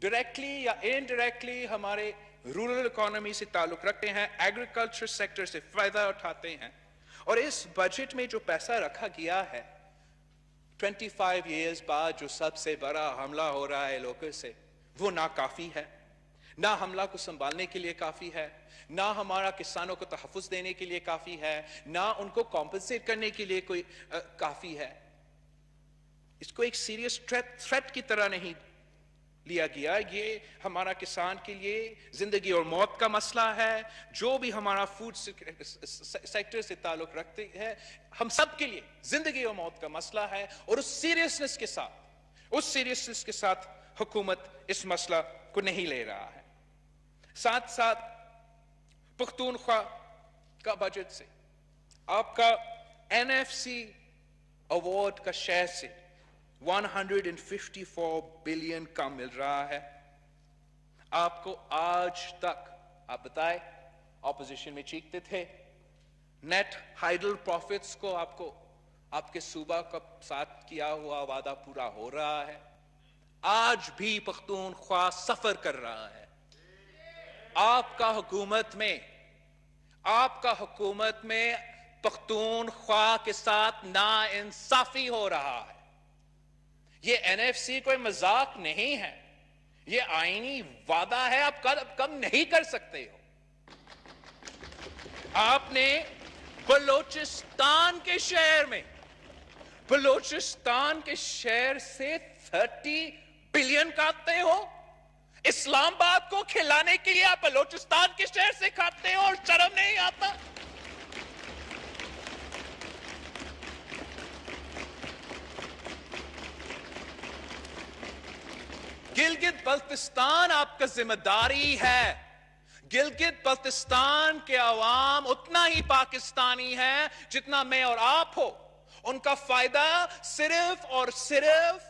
ڈائریکٹلی یا انڈائریکٹلی ہمارے رورل اکانومی سے تعلق رکھتے ہیں, ایگریکلچر سیکٹر سے فائدہ اٹھاتے ہیں. اور اس بجٹ میں جو پیسہ رکھا گیا ہے 25 ایئرز بعد جو سب سے بڑا حملہ ہو رہا ہے لوگوں سے, وہ ناکافی ہے. نہ حملہ کو سنبھالنے کے لیے کافی ہے, نہ ہمارا کسانوں کو تحفظ دینے کے لیے کافی ہے, نہ ان کو کمپنسیٹ کرنے کے لیے کوئی کافی ہے. اس کو ایک سیریس تھریٹ کی طرح نہیں لیا گیا. یہ ہمارا کسان کے لیے زندگی اور موت کا مسئلہ ہے. جو بھی ہمارا فوڈ سیکٹر سے تعلق رکھتے ہیں, ہم سب کے لیے زندگی اور موت کا مسئلہ ہے. اور اس سیریسنس کے ساتھ حکومت اس مسئلہ کو نہیں لے رہا ہے. ساتھ ساتھ پختونخوا کا بجٹ سے آپ کا NFC ایوارڈ کا شیئر سے 154 بلین کا مل رہا ہے. آپ کو آج تک, آپ بتائیں, اپوزیشن میں چیختے تھے نیٹ ہائیڈل پروفٹس کو آپ کے صوبہ کا ساتھ کیا ہوا وعدہ پورا ہو رہا ہے. آج بھی پختونخوا سفر کر رہا ہے. آپ کا حکومت میں پختونخوا کے ساتھ ناانصافی ہو رہا ہے. یہ NFC کوئی مذاق نہیں ہے, یہ آئینی وعدہ ہے. آپ کم نہیں کر سکتے ہو. آپ نے بلوچستان کے شہر سے 30 بلین کاٹتے ہو. اسلام آباد کو کھلانے کے لیے آپ بلوچستان کے شہر سے کھاتے ہو اور شرم نہیں آتا. گلگت بلتستان آپ کا ذمہ داری ہے. گلگت بلتستان کے عوام اتنا ہی پاکستانی ہے جتنا میں اور آپ ہو. ان کا فائدہ صرف اور صرف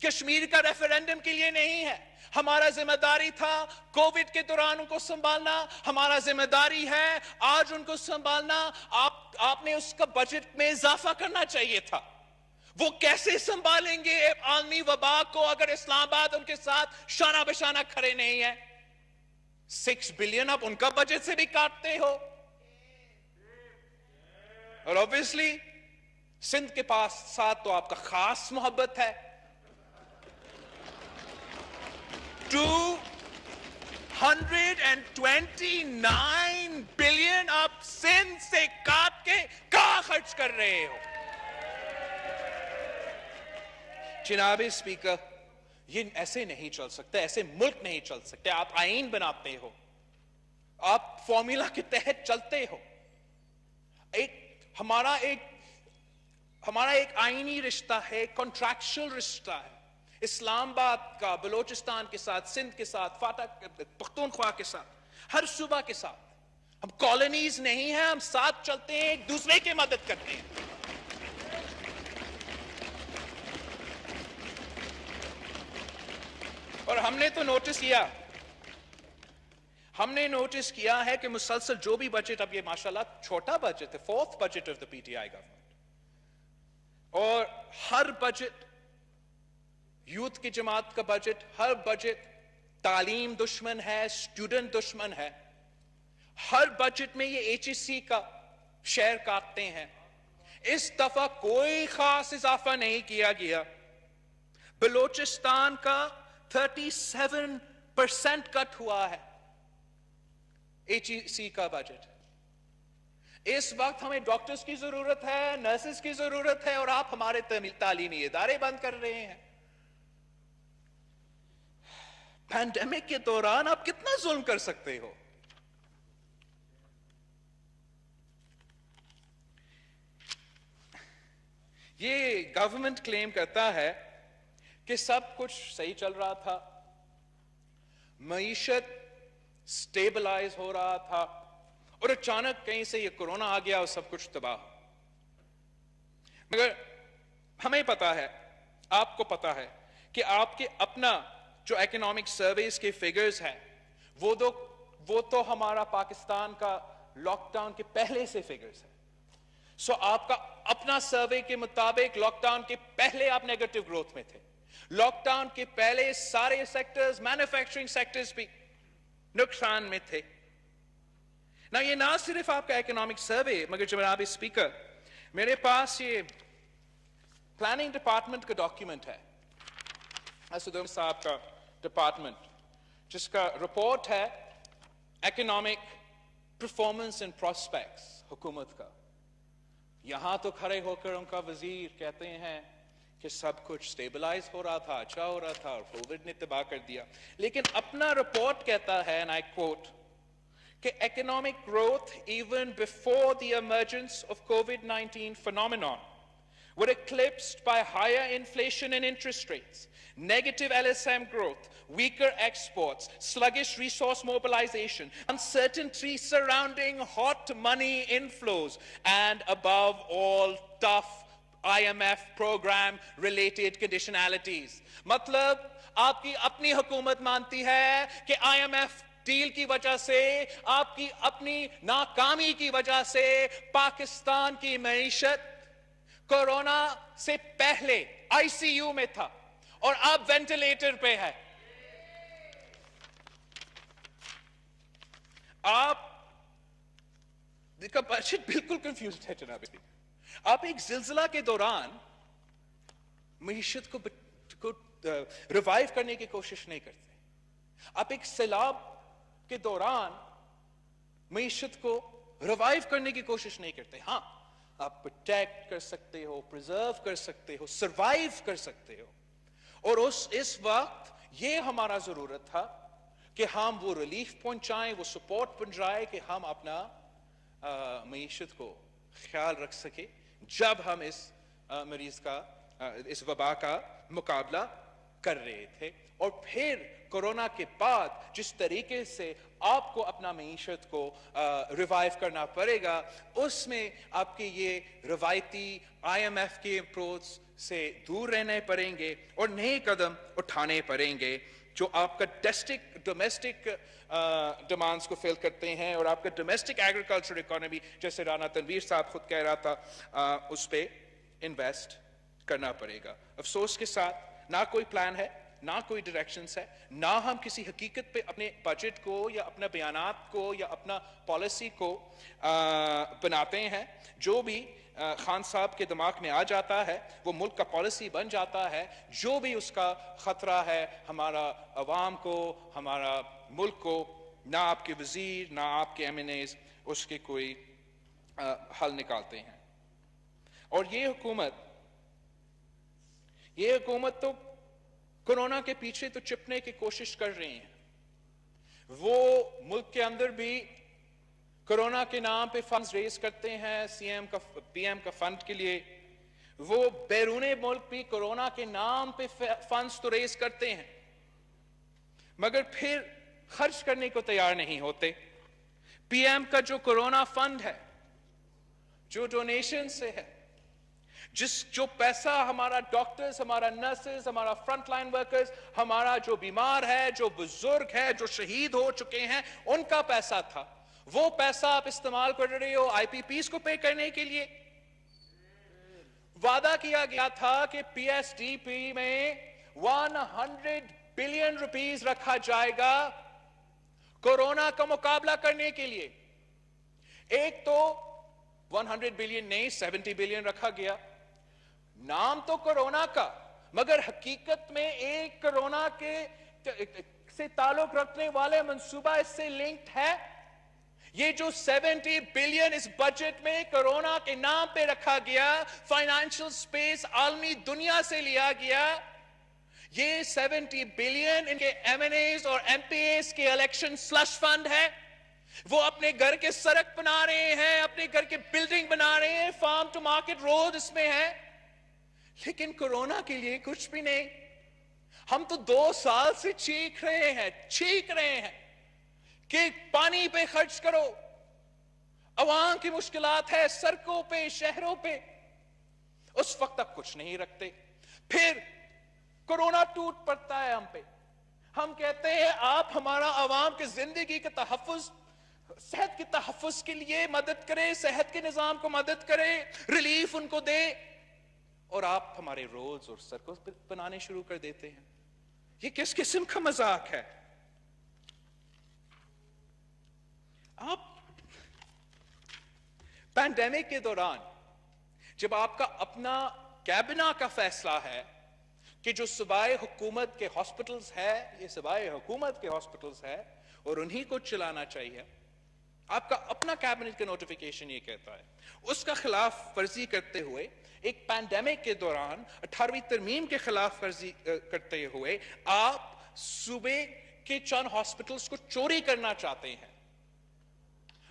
کشمیر کا ریفرینڈم کے لیے نہیں ہے. ہمارا ذمہ داری تھا کووڈ کے دوران ان کو سنبھالنا, ہمارا ذمہ داری ہے آج ان کو سنبھالنا. آپ نے اس کا بجٹ میں اضافہ کرنا چاہیے تھا. وہ کیسے سنبھالیں گے عالمی وبا کو اگر اسلام آباد ان کے ساتھ شانہ بشانہ کھڑے نہیں ہے. 6 بلین آپ ان کا بجٹ سے بھی کاٹتے ہو. اور obviously سندھ کے پاس ساتھ تو آپ کا خاص محبت ہے. 229 بلین آپ سندھ سے کاٹ کے کہاں خرچ کر رہے ہو. جناب اسپیکر، یہ ایسے نہیں چل سکتا، ایسے ملک نہیں چل سکتے. آپ آئین بناتے ہو، آپ فارمولا کے تحت چلتے ہو. ہمارا ایک آئینی رشتہ ہے، کانٹریکچل رشتہ ہے، اسلام آباد کا بلوچستان کے ساتھ، سندھ کے ساتھ، فاٹا پختونخوا کے ساتھ، ہر صوبہ کے ساتھ. ہم کالونیز نہیں ہیں، ہم ساتھ چلتے ہیں، ایک دوسرے کی مدد کرتے ہیں. اور ہم نے تو نوٹس کیا ہے کہ مسلسل جو بھی بجٹ، اب یہ ماشاءاللہ چھوٹا بجٹ ہے، 4th budget of the P T I government, اور ہر بجٹ یوتھ کی جماعت کا بجٹ، ہر بجٹ تعلیم دشمن ہے، اسٹوڈنٹ دشمن ہے. ہر بجٹ میں یہ ایچ ای سی کا شیئر کاٹتے ہیں. اس دفعہ کوئی خاص اضافہ نہیں کیا گیا. بلوچستان کا 37% کٹ ہوا ہے ایچ ای سی کا بجٹ. اس وقت ہمیں ڈاکٹرز کی ضرورت ہے، نرسز کی ضرورت ہے، اور آپ ہمارے تعلیمی ادارے بند کر رہے ہیں. پینڈیمک کے دوران آپ کتنا ظلم کر سکتے ہو؟ یہ گورنمنٹ کلیم کرتا ہے کہ سب کچھ صحیح چل رہا تھا، معیشت سٹیبلائز ہو رہا تھا، اور اچانک کہیں سے یہ کورونا آ گیا اور سب کچھ تباہ. مگر ہمیں پتا ہے، آپ کو پتا ہے کہ آپ کے اپنا جو اکنامک سرویز کے فگرز ہیں وہ تو ہمارا پاکستان کا لاک ڈاؤن کے پہلے سے فگرز ہیں. سو آپ کا اپنا سروے کے مطابق لاک ڈاؤن کے پہلے آپ نیگیٹو گروتھ میں تھے. لاک ڈاؤن کے پہلے سارے سیکٹرز، مینوفیکچرنگ سیکٹرز بھی نقصان میں تھے. یہ نہ صرف آپ کا اکنامک سروے، مگر جناب اسپیکر، میرے پاس یہ پلاننگ ڈپارٹمنٹ کا ڈاکیومنٹ ہے، اسد صاحب کا ڈپارٹمنٹ، جس کا رپورٹ ہے اکنامک پرفارمنس اینڈ پراسپیکٹس حکومت کا. یہاں تو کھڑے ہو کر ان کا وزیر کہتے ہیں کہ سب کچھ سٹیبلائز ہو رہا تھا، اچھا ہو رہا تھا، اور کووڈ نے تباہ کر دیا. لیکن اپنا رپورٹ کہتا ہے، and I quote, کہ economic growth even before the emergence of COVID-19 phenomenon were eclipsed by higher inflation and interest rates, negative LSM growth, weaker exports, sluggish resource mobilization, uncertainty surrounding hot money inflows, and above all, tough IMF program related conditionalities. مطلب آپ کی اپنی حکومت مانتی ہے کہ IMF deal کی وجہ سے، آپ کی اپنی ناکامی کی وجہ سے پاکستان کی معیشت کورونا سے پہلے آئی سی یو میں تھا اور اب وینٹیلیٹر پہ ہے. آپ کا بجٹ بالکل کنفیوزڈ ہے جناب. آپ ایک زلزلہ کے دوران معیشت کو ریوائیو کرنے کی کوشش نہیں کرتے. آپ ایک سیلاب کے دوران معیشت کو ریوائیو کرنے کی کوشش نہیں کرتے. ہاں، آپ پروٹیکٹ کر سکتے ہو، پریزرو کر سکتے ہو، سروائیو کر سکتے ہو. اور اس وقت یہ ہمارا ضرورت تھا کہ ہم وہ ریلیف پہنچائیں، وہ سپورٹ پہنچائیں کہ ہم اپنا معیشت کو خیال رکھ سکے جب ہم اس مریض کا، اس وبا کا مقابلہ کر رہے تھے. اور پھر کورونا کے بعد جس طریقے سے آپ کو اپنا معیشت کو ریوائیو کرنا پڑے گا، اس میں آپ کے یہ روایتی آئی ایم ایف کے اپروچ سے دور رہنے پڑیں گے اور نئے قدم اٹھانے پڑیں گے جو آپ کا ڈومیسٹک ڈیمانڈز کو فل کرتے ہیں، اور آپ کا ڈومیسٹک ایگریکلچر اکانومی، جیسے رانا تنویر صاحب خود کہہ رہا تھا، اس پہ انویسٹ کرنا پڑے گا. افسوس کے ساتھ نہ کوئی پلان ہے، نہ کوئی ڈائریکشنز ہے، نہ ہم کسی حقیقت پہ اپنے بجٹ کو یا اپنا بیانات کو یا اپنا پالیسی کو بناتے ہیں. جو بھی خان صاحب کے دماغ میں آ جاتا ہے وہ ملک کا پالیسی بن جاتا ہے. جو بھی اس کا خطرہ ہے ہمارا عوام کو، ہمارا ملک کو، نہ آپ کے وزیر نہ آپ کے ایم این ایز اس کے کوئی حل نکالتے ہیں. اور یہ حکومت یہ حکومت تو کورونا کے پیچھے تو چپنے کی کوشش کر رہی ہیں. وہ ملک کے اندر بھی کورونا کے نام پہ فنڈز ریز کرتے ہیں, پی ایم کا فنڈ کے لیے. وہ بیرون ملک بھی کورونا کے نام پہ فنڈز تو ریز کرتے ہیں, مگر پھر خرچ کرنے کو تیار نہیں ہوتے. پی ایم کا جو کورونا فنڈ ہے, جو ڈونیشن سے ہے, جو پیسہ ہمارا ڈاکٹرز, ہمارا نرسز, ہمارا فرنٹ لائن ورکرز, ہمارا جو بیمار ہے, جو بزرگ ہے, جو شہید ہو چکے ہیں, ان کا پیسہ تھا, وہ پیسہ آپ استعمال کر رہے ہو آئی پی پیز کو پے کرنے کے لیے. وعدہ کیا گیا تھا کہ پی ایس ڈی پی میں 100 بلین روپیز رکھا جائے گا کورونا کا مقابلہ کرنے کے لیے. ایک تو 100 بلین نہیں 70 بلین رکھا گیا, نام تو کورونا کا, مگر حقیقت میں ایک کورونا کے سے تعلق رکھنے والے منصوبہ اس سے لنکڈ ہے. یہ جو 70 بلین اس بجٹ میں کورونا کے نام پہ رکھا گیا, فائنانشل سپیس عالمی دنیا سے لیا گیا, یہ 70 بلین ان کے ایم این ایز اور ایم پی ایز کے الیکشن سلش فنڈ ہے. وہ اپنے گھر کے سڑک بنا رہے ہیں, اپنے گھر کے بلڈنگ بنا رہے ہیں, فارم ٹو مارکیٹ روڈ اس میں ہے, لیکن کورونا کے لیے کچھ بھی نہیں. ہم تو 2 سال سے چیخ رہے ہیں کہ پانی پہ خرچ کرو, عوام کی مشکلات ہے سڑکوں پہ, شہروں پہ, اس وقت تک کچھ نہیں رکھتے. پھر کورونا ٹوٹ پڑتا ہے ہم پہ, ہم کہتے ہیں آپ ہمارا عوام کی زندگی کے تحفظ, صحت کے تحفظ کے لیے مدد کریں, صحت کے نظام کو مدد کریں, ریلیف ان کو دے, اور آپ ہمارے روڈز اور سڑکوں بنانے شروع کر دیتے ہیں. یہ کس قسم کا مذاق ہے؟ آپ پینڈیمک کے دوران جب آپ کا اپنا کابینہ کا فیصلہ ہے کہ جو صوبائی حکومت کے ہاسپٹلز ہے, یہ صوبائی حکومت کے ہاسپٹلز ہے اور انہی کو چلانا چاہیے, آپ کا اپنا کابینٹ کا نوٹیفیکیشن یہ کہتا ہے, اس کا خلاف ورزی کرتے ہوئے ایک پینڈیمک کے دوران 18ویں ترمیم کے خلاف ورزی کرتے ہوئے آپ صوبے کے چند ہاسپٹلز کو چوری کرنا چاہتے ہیں.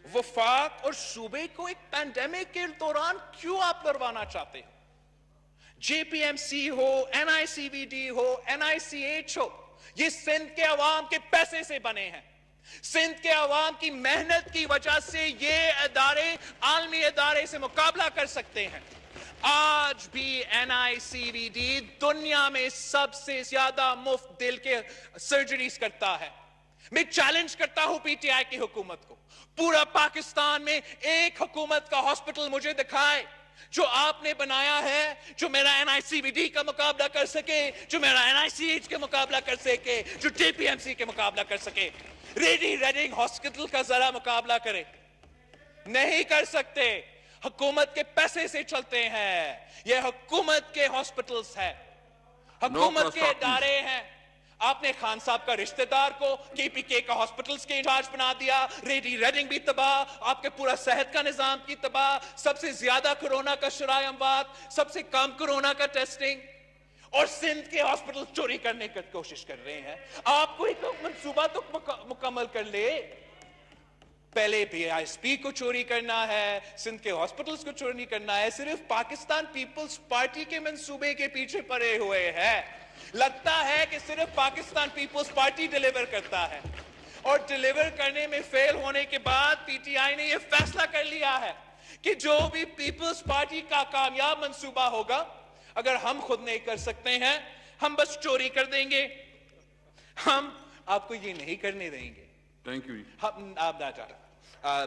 وفاق اور صوبے کو ایک پینڈیمک کے دوران کیوں آپ لڑوانا چاہتے ہیں؟ جے پی ایم سی ہو, این آئی سی وی ڈی ہو, این آئی سی ایچ ہو, یہ سندھ کے عوام کے پیسے سے بنے ہیں. سندھ کے عوام کی محنت کی وجہ سے یہ ادارے عالمی ادارے سے مقابلہ کر سکتے ہیں. آج بھی این آئی سی وی ڈی دنیا میں سب سے زیادہ مفت دل کے سرجریز کرتا ہے. میں چیلنج کرتا ہوں پی ٹی آئی کی حکومت کو, پورا پاکستان میں ایک حکومت کا ہاسپٹل مجھے دکھائے جو آپ نے بنایا ہے, جو میرا این آئی سی وی ڈی کا مقابلہ کر سکے, جو میرا این آئی سی ایچ کے مقابلہ کر سکے, جو جے پی ایم سی کے مقابلہ کر سکے. ریڈی ریڈنگ ہاسپٹل کا ذرا مقابلہ کرے, نہیں کر سکتے. حکومت کے پیسے سے چلتے ہیں, یہ حکومت کے ہاسپٹلز ہیں, حکومت کے ادارے ہیں. آپ نے خان صاحب کا رشتہ دار کو کے پی کے کا ہاسپٹلز کے انچارج بنا دیا, ریڈی ریڈنگ بھی تباہ, آپ کے پورا صحت کا نظام کی تباہ, سب سے زیادہ کورونا کا شرح اموات, سب سے کم کورونا کا ٹیسٹنگ, اور سندھ کے ہاسپٹل چوری کرنے کی کوشش کر رہے ہیں. آپ کو ایک منصوبہ تو مکمل کر لے. پہلے پی آئی ایس پی کو چوری کرنا ہے, سندھ کے ہاسپٹلز کو چوری کرنا ہے, صرف پاکستان پیپلز پارٹی کے منصوبے کے پیچھے پڑے ہوئے ہیں. لگتا ہے کہ صرف پاکستان پیپلز پارٹی ڈیلیور کرتا ہے, اور ڈیلیور کرنے میں فیل ہونے کے بعد پی ٹی آئی نے یہ فیصلہ کر لیا ہے کہ جو بھی پیپلز پارٹی کا کامیاب منصوبہ ہوگا, اگر ہم خود نہیں کر سکتے ہیں, ہم بس چوری کر دیں گے, ہم آپ کو یہ نہیں کرنے دیں گے. Thank you. آپ نہ چاہتا,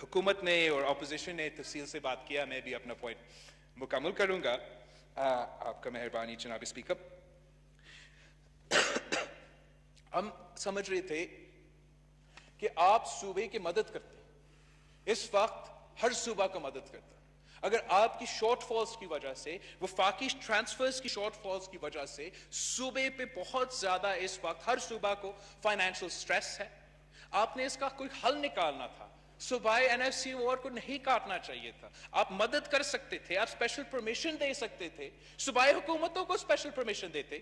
حکومت نے اور اپوزیشن نے تفصیل سے بات کیا, میں بھی اپنا پوائنٹ مکمل کروں گا. آپ کا مہربانی جناب اسپیکر. ہم سمجھ رہے تھے کہ آپ صوبے کی مدد کرتے, اس وقت ہر صوبہ کو مدد کرتا. اگر آپ کی شارٹ فالز کی وجہ سے, وفاقی ٹرانسفرز کی شارٹ فالز کی وجہ سے صوبے پہ بہت زیادہ اس وقت ہر صوبہ کو فائنینشل سٹریس ہے, آپ نے اس کا کوئی حل نکالنا تھا. صوبائی NFC وارڈ کو نہیں کاٹنا چاہیے تھا. آپ مدد کر سکتے تھے, آپ اسپیشل پرمیشن دے سکتے تھے. صوبائی حکومتوں کو اسپیشل پرمیشن دیتے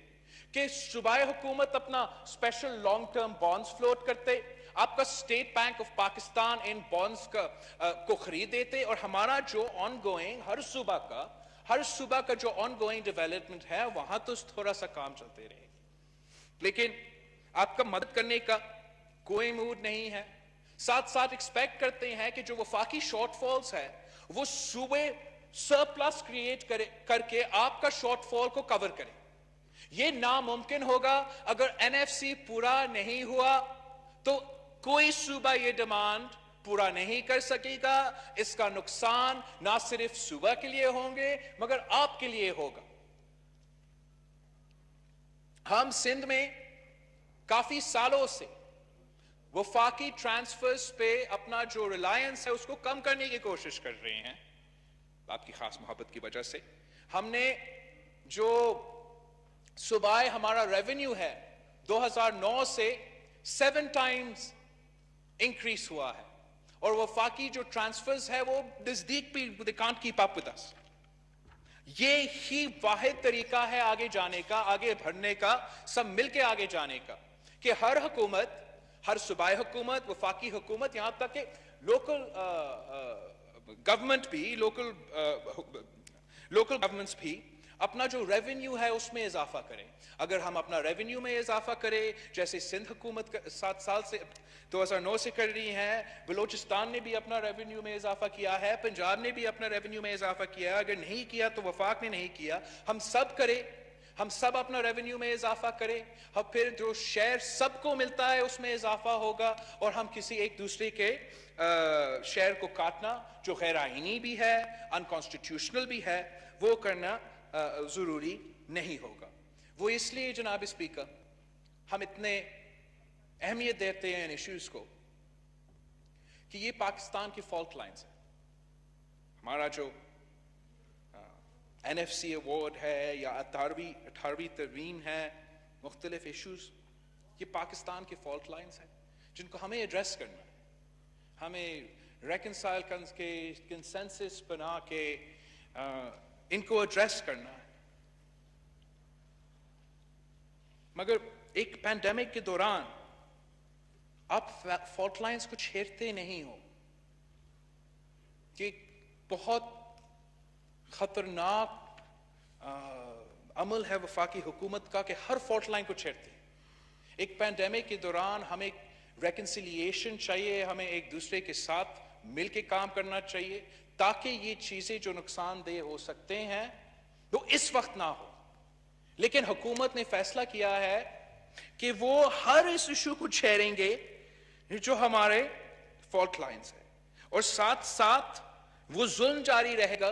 کہ صوبائی حکومت اپنا special long term bonds float کرتے, آپ کا state bank of Pakistan in bonds کو خرید دیتے, اور ہمارا جو آن گوئنگ ہر صوبہ کا جو آن گوئنگ ڈیولپمنٹ ہے وہاں تو تھوڑا سا کام چلتے رہے. لیکن آپ کا مدد کرنے کا کوئی موڈ نہیں ہے. ساتھ ساتھ ایکسپیکٹ کرتے ہیں کہ جو وفاقی شارٹ فالز ہے وہ صوبے سرپلس کریٹ کر کے آپ کا شارٹ فال کو کور کرے. یہ ناممکن ہوگا. اگر NFC پورا نہیں ہوا تو کوئی صوبہ یہ ڈیمانڈ پورا نہیں کر سکے گا. اس کا نقصان نہ صرف صوبہ کے لیے ہوں گے مگر آپ کے لیے ہوگا. ہم سندھ میں کافی سالوں سے وفاقی ٹرانسفرز پہ اپنا جو ریلائنس ہے اس کو کم کرنے کی کوشش کر رہے ہیں. آپ کی خاص محبت کی وجہ سے ہم نے جو صوبائی ہمارا ریونیو ہے 2009 سے 7 ٹائمز انکریز ہوا ہے, اور وفاقی جو ٹرانسفرز ہے وہ نزدیک بھی they can't keep up with us. یہ ہی واحد طریقہ ہے آگے جانے کا, آگے بڑھنے کا, سب مل کے آگے جانے کا, کہ ہر حکومت, ہر صوبائی حکومت, وفاقی حکومت, یہاں تک کہ لوکل گورنمنٹ بھی, لوکل گورنمنٹس بھی اپنا جو ریونیو ہے اس میں اضافہ کریں. اگر ہم اپنا ریونیو میں اضافہ کریں جیسے سندھ حکومت 7 سال سے 2009 سے کر رہی ہے, بلوچستان نے بھی اپنا ریونیو میں اضافہ کیا ہے, پنجاب نے بھی اپنا ریونیو میں اضافہ کیا ہے, اگر نہیں کیا تو وفاق نے نہیں کیا, ہم سب کریں, ہم سب اپنا ریونیو میں اضافہ کریں, اور پھر جو شیئر سب کو ملتا ہے اس میں اضافہ ہوگا, اور ہم کسی ایک دوسرے کے شیئر کو کاٹنا جو غیر آئینی بھی ہے, انکانسٹیٹیوشنل بھی ہے, وہ کرنا ضروری نہیں ہوگا. وہ اس لیے جناب اسپیکر ہم اتنے اہمیت دیتے ہیں ان ایشوز کو کہ یہ پاکستان کی فالٹ لائنز ہیں. ہمارا جو NFC ایوارڈ ہے یا 18ویں ترمیم ہے, مختلف ایشوز, یہ پاکستان کی فالٹ لائنز ہیں جن کو ہمیں ایڈریس کرنا ہے. ہمیں ریکنسائل کر کے کنسنسس بنا کے ان کو ایڈریس کرنا ہے. مگر ایک پینڈیمک کے دوران آپ فالٹ لائنز کو چھیڑتے نہیں ہو, کہ بہت خطرناک عمل ہے وفاقی حکومت کا کہ ہر فالٹ لائن کو چھیڑتے. ایک پینڈیمک کے دوران ہمیں ریکنسیلیشن چاہیے, ہمیں ایک دوسرے کے ساتھ مل کے کام کرنا چاہیے تاکہ یہ چیزیں جو نقصان دہ ہو سکتے ہیں وہ اس وقت نہ ہو. لیکن حکومت نے فیصلہ کیا ہے کہ وہ ہر اس ایشو کو چھیڑیں گے جو ہمارے فالٹ لائنز ہیں, اور ساتھ ساتھ وہ ظلم جاری رہے گا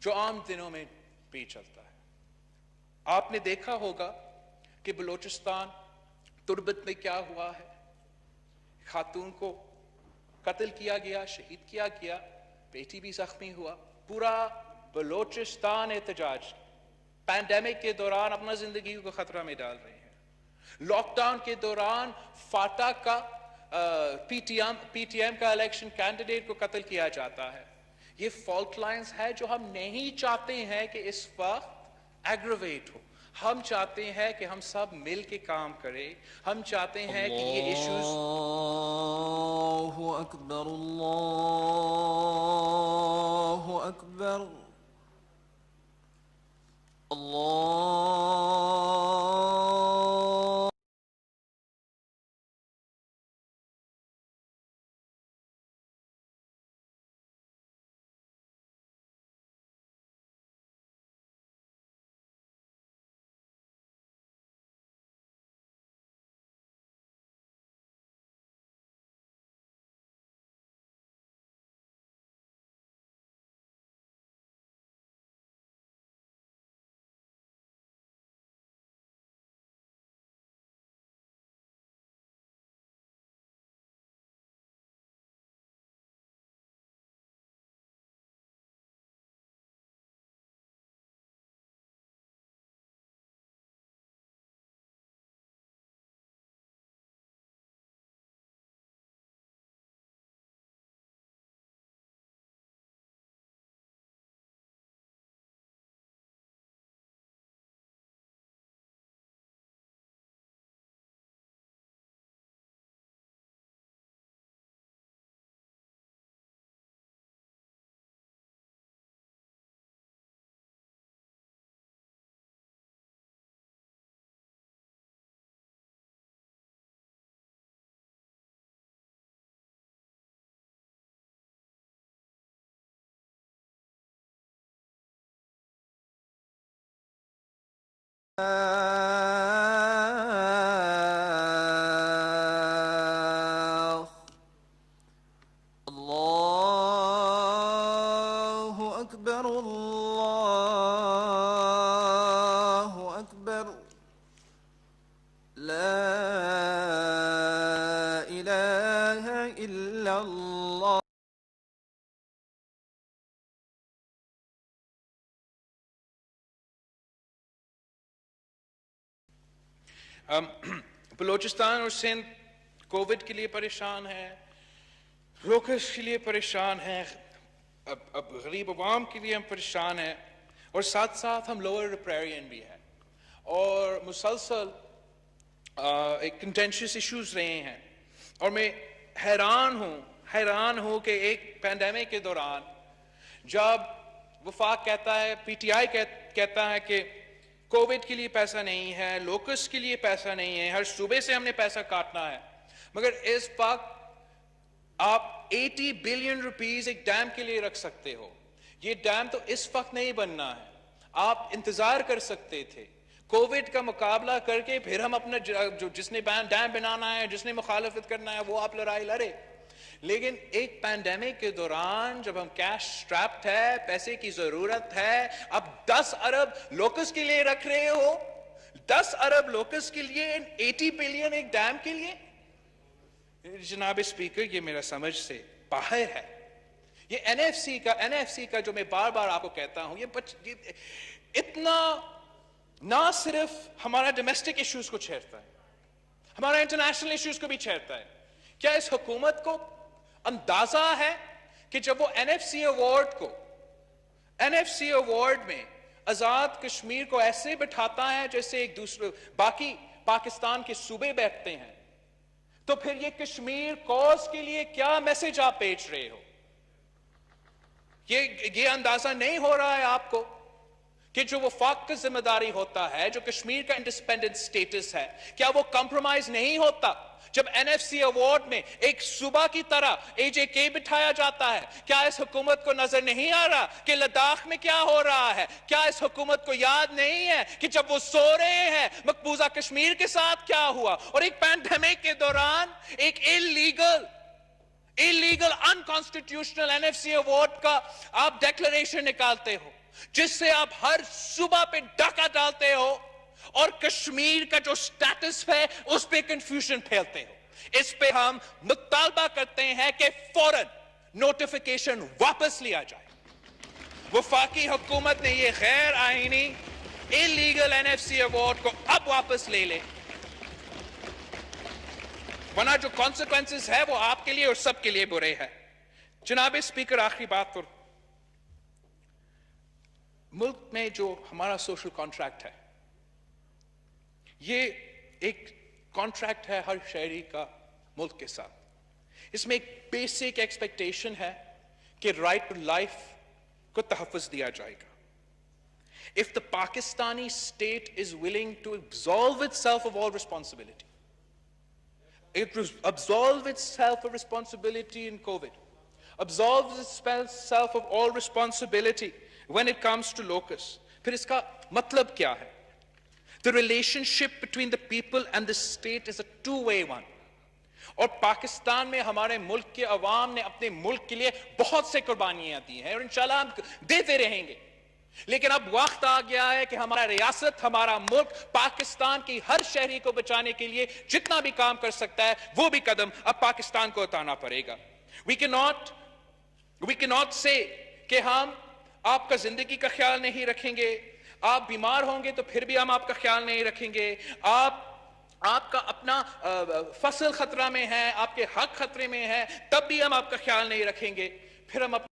جو عام دنوں میں بھی چلتا ہے. آپ نے دیکھا ہوگا کہ بلوچستان تربت میں کیا ہوا ہے, خاتون کو قتل کیا گیا, شہید کیا گیا, بیٹی بھی زخمی ہوا, پورا بلوچستان احتجاج پینڈیمک کے دوران اپنا زندگی کو خطرہ میں ڈال رہے ہیں. لاک ڈاؤن کے دوران فاٹا کا پی ٹی ایم کا الیکشن کینڈیڈیٹ کو قتل کیا جاتا ہے. یہ فالٹ لائنز ہے جو ہم نہیں چاہتے ہیں کہ اس وقت ایگریویٹ ہو. ہم چاہتے ہیں کہ ہم سب مل کے کام کریں. ہم چاہتے ہیں کہ یہ ایشوز اللہ اکبر, اللہ اکبر, اللہ الله أكبر الله أكبر لا إله إلا الله. بلوچستان اور سندھ کووڈ کے لیے پریشان ہے، لوکس کے لیے پریشان ہیں، اب غریب عوام کے لیے ہم پریشان ہیں، اور ساتھ ساتھ ہم لوور ریپیرین بھی ہیں، اور مسلسل ایک کنٹینشس ایشوز رہے ہیں. اور میں حیران ہوں کہ ایک پینڈیمک کے دوران جب وفاق کہتا ہے، پی ٹی آئی کہتا ہے کہ کووڈ کے لیے پیسہ نہیں ہے، لوکس کے لیے پیسہ نہیں ہے، ہر صوبے سے ہم نے پیسہ کاٹنا ہے، مگر اس وقت آپ 80 بلین روپیز ایک ڈیم کے لیے رکھ سکتے ہو. یہ ڈیم تو اس وقت نہیں بننا ہے، آپ انتظار کر سکتے تھے. کووڈ کا مقابلہ کر کے پھر ہم اپنا جس نے ڈیم بنانا ہے، جس نے مخالفت کرنا ہے، وہ آپ لڑائی لڑے. لیکن ایک پینڈیمک کے دوران جب ہم کیش سٹریپڈ ہے، پیسے کی ضرورت ہے، اب 10 ارب لوکس کے لیے رکھ رہے ہو، 10 ارب لوکس کے لیے، 80 بلین ایک ڈیم کے لیے. جناب اسپیکر، یہ میرا سمجھ سے باہر ہے. یہ این ایف سی کا جو میں بار بار آپ کو کہتا ہوں، یہ اتنا نہ صرف ہمارا ڈومیسٹک ایشوز کو چھیڑتا ہے، ہمارا انٹرنیشنل ایشوز کو بھی چھیڑتا ہے. کیا اس حکومت کو اندازہ ہے کہ جب وہ این ایف سی ایوارڈ میں آزاد کشمیر کو ایسے بٹھاتا ہے جیسے ایک دوسرے باقی پاکستان کے صوبے بیٹھتے ہیں، تو پھر یہ کشمیر کوز کے لیے کیا میسج آپ بھیج رہے ہو؟ یہ اندازہ نہیں ہو رہا ہے آپ کو کہ جو وفاق کا ذمہ داری ہوتا ہے، جو کشمیر کا انڈیپینڈنٹ سٹیٹس ہے، کیا وہ کمپرومائز نہیں ہوتا جب این ایف سی ایوارڈ میں ایک صوبہ کی طرح اے جے کے بٹھایا جاتا ہے؟ کیا اس حکومت کو نظر نہیں آ رہا کہ لداخ میں کیا ہو رہا ہے؟ کیا اس حکومت کو یاد نہیں ہے کہ جب وہ سو رہے ہیں مقبوضہ کشمیر کے ساتھ کیا ہوا؟ اور ایک پینڈیمک کے دوران ایک illegal unconstitutional N F C award کا آپ ڈیکلریشن نکالتے ہو، جس سے آپ ہر صوبہ پہ ڈاکہ ڈالتے ہو اور کشمیر کا جو سٹیٹس ہے اس پہ کنفیوژن پھیلتے ہو. اس پہ ہم مطالبہ کرتے ہیں کہ فوراً نوٹیفیکیشن واپس لیا جائے. وفاقی حکومت نے یہ غیر آئینی illegal N F C award کو اب واپس لے لے، ورنہ جو کانسیکوینسز ہے وہ آپ کے لیے اور سب کے لیے برے ہیں. جناب اسپیکر، آخری بات پر، ملک میں جو ہمارا سوشل کانٹریکٹ ہے، یہ ایک کانٹریکٹ ہے ہر شہری کا ملک کے ساتھ. اس میں ایک بیسک ایکسپیکٹیشن ہے کہ رائٹ ٹو لائف کو تحفظ دیا جائے گا. If the Pakistani state is willing to absolve itself of all responsibility, absolve itself of responsibility in COVID, absolve itself of all responsibility when it comes to locus, پھر اس کا مطلب کیا ہے؟ The relationship between the people and the state is a two-way one. اور پاکستان میں ہمارے ملک کے عوام نے اپنے ملک کے لیے بہت سے قربانیاں دی ہیں اور انشاءاللہ ہم دیتے رہیں گے. لیکن اب وقت آ گیا ہے کہ ہمارا ریاست، ہمارا ملک پاکستان کی ہر شہری کو بچانے کے لیے جتنا بھی کام کر سکتا ہے وہ بھی قدم اب پاکستان کو اٹھانا پڑے گا. We cannot say کہ ہم آپ کا زندگی کا خیال نہیں رکھیں گے، آپ بیمار ہوں گے تو پھر بھی ہم آپ کا خیال نہیں رکھیں گے، آپ کا اپنا فصل خطرہ میں ہے، آپ کے حق خطرے میں ہے، تب بھی ہم آپ کا خیال نہیں رکھیں گے، پھر ہم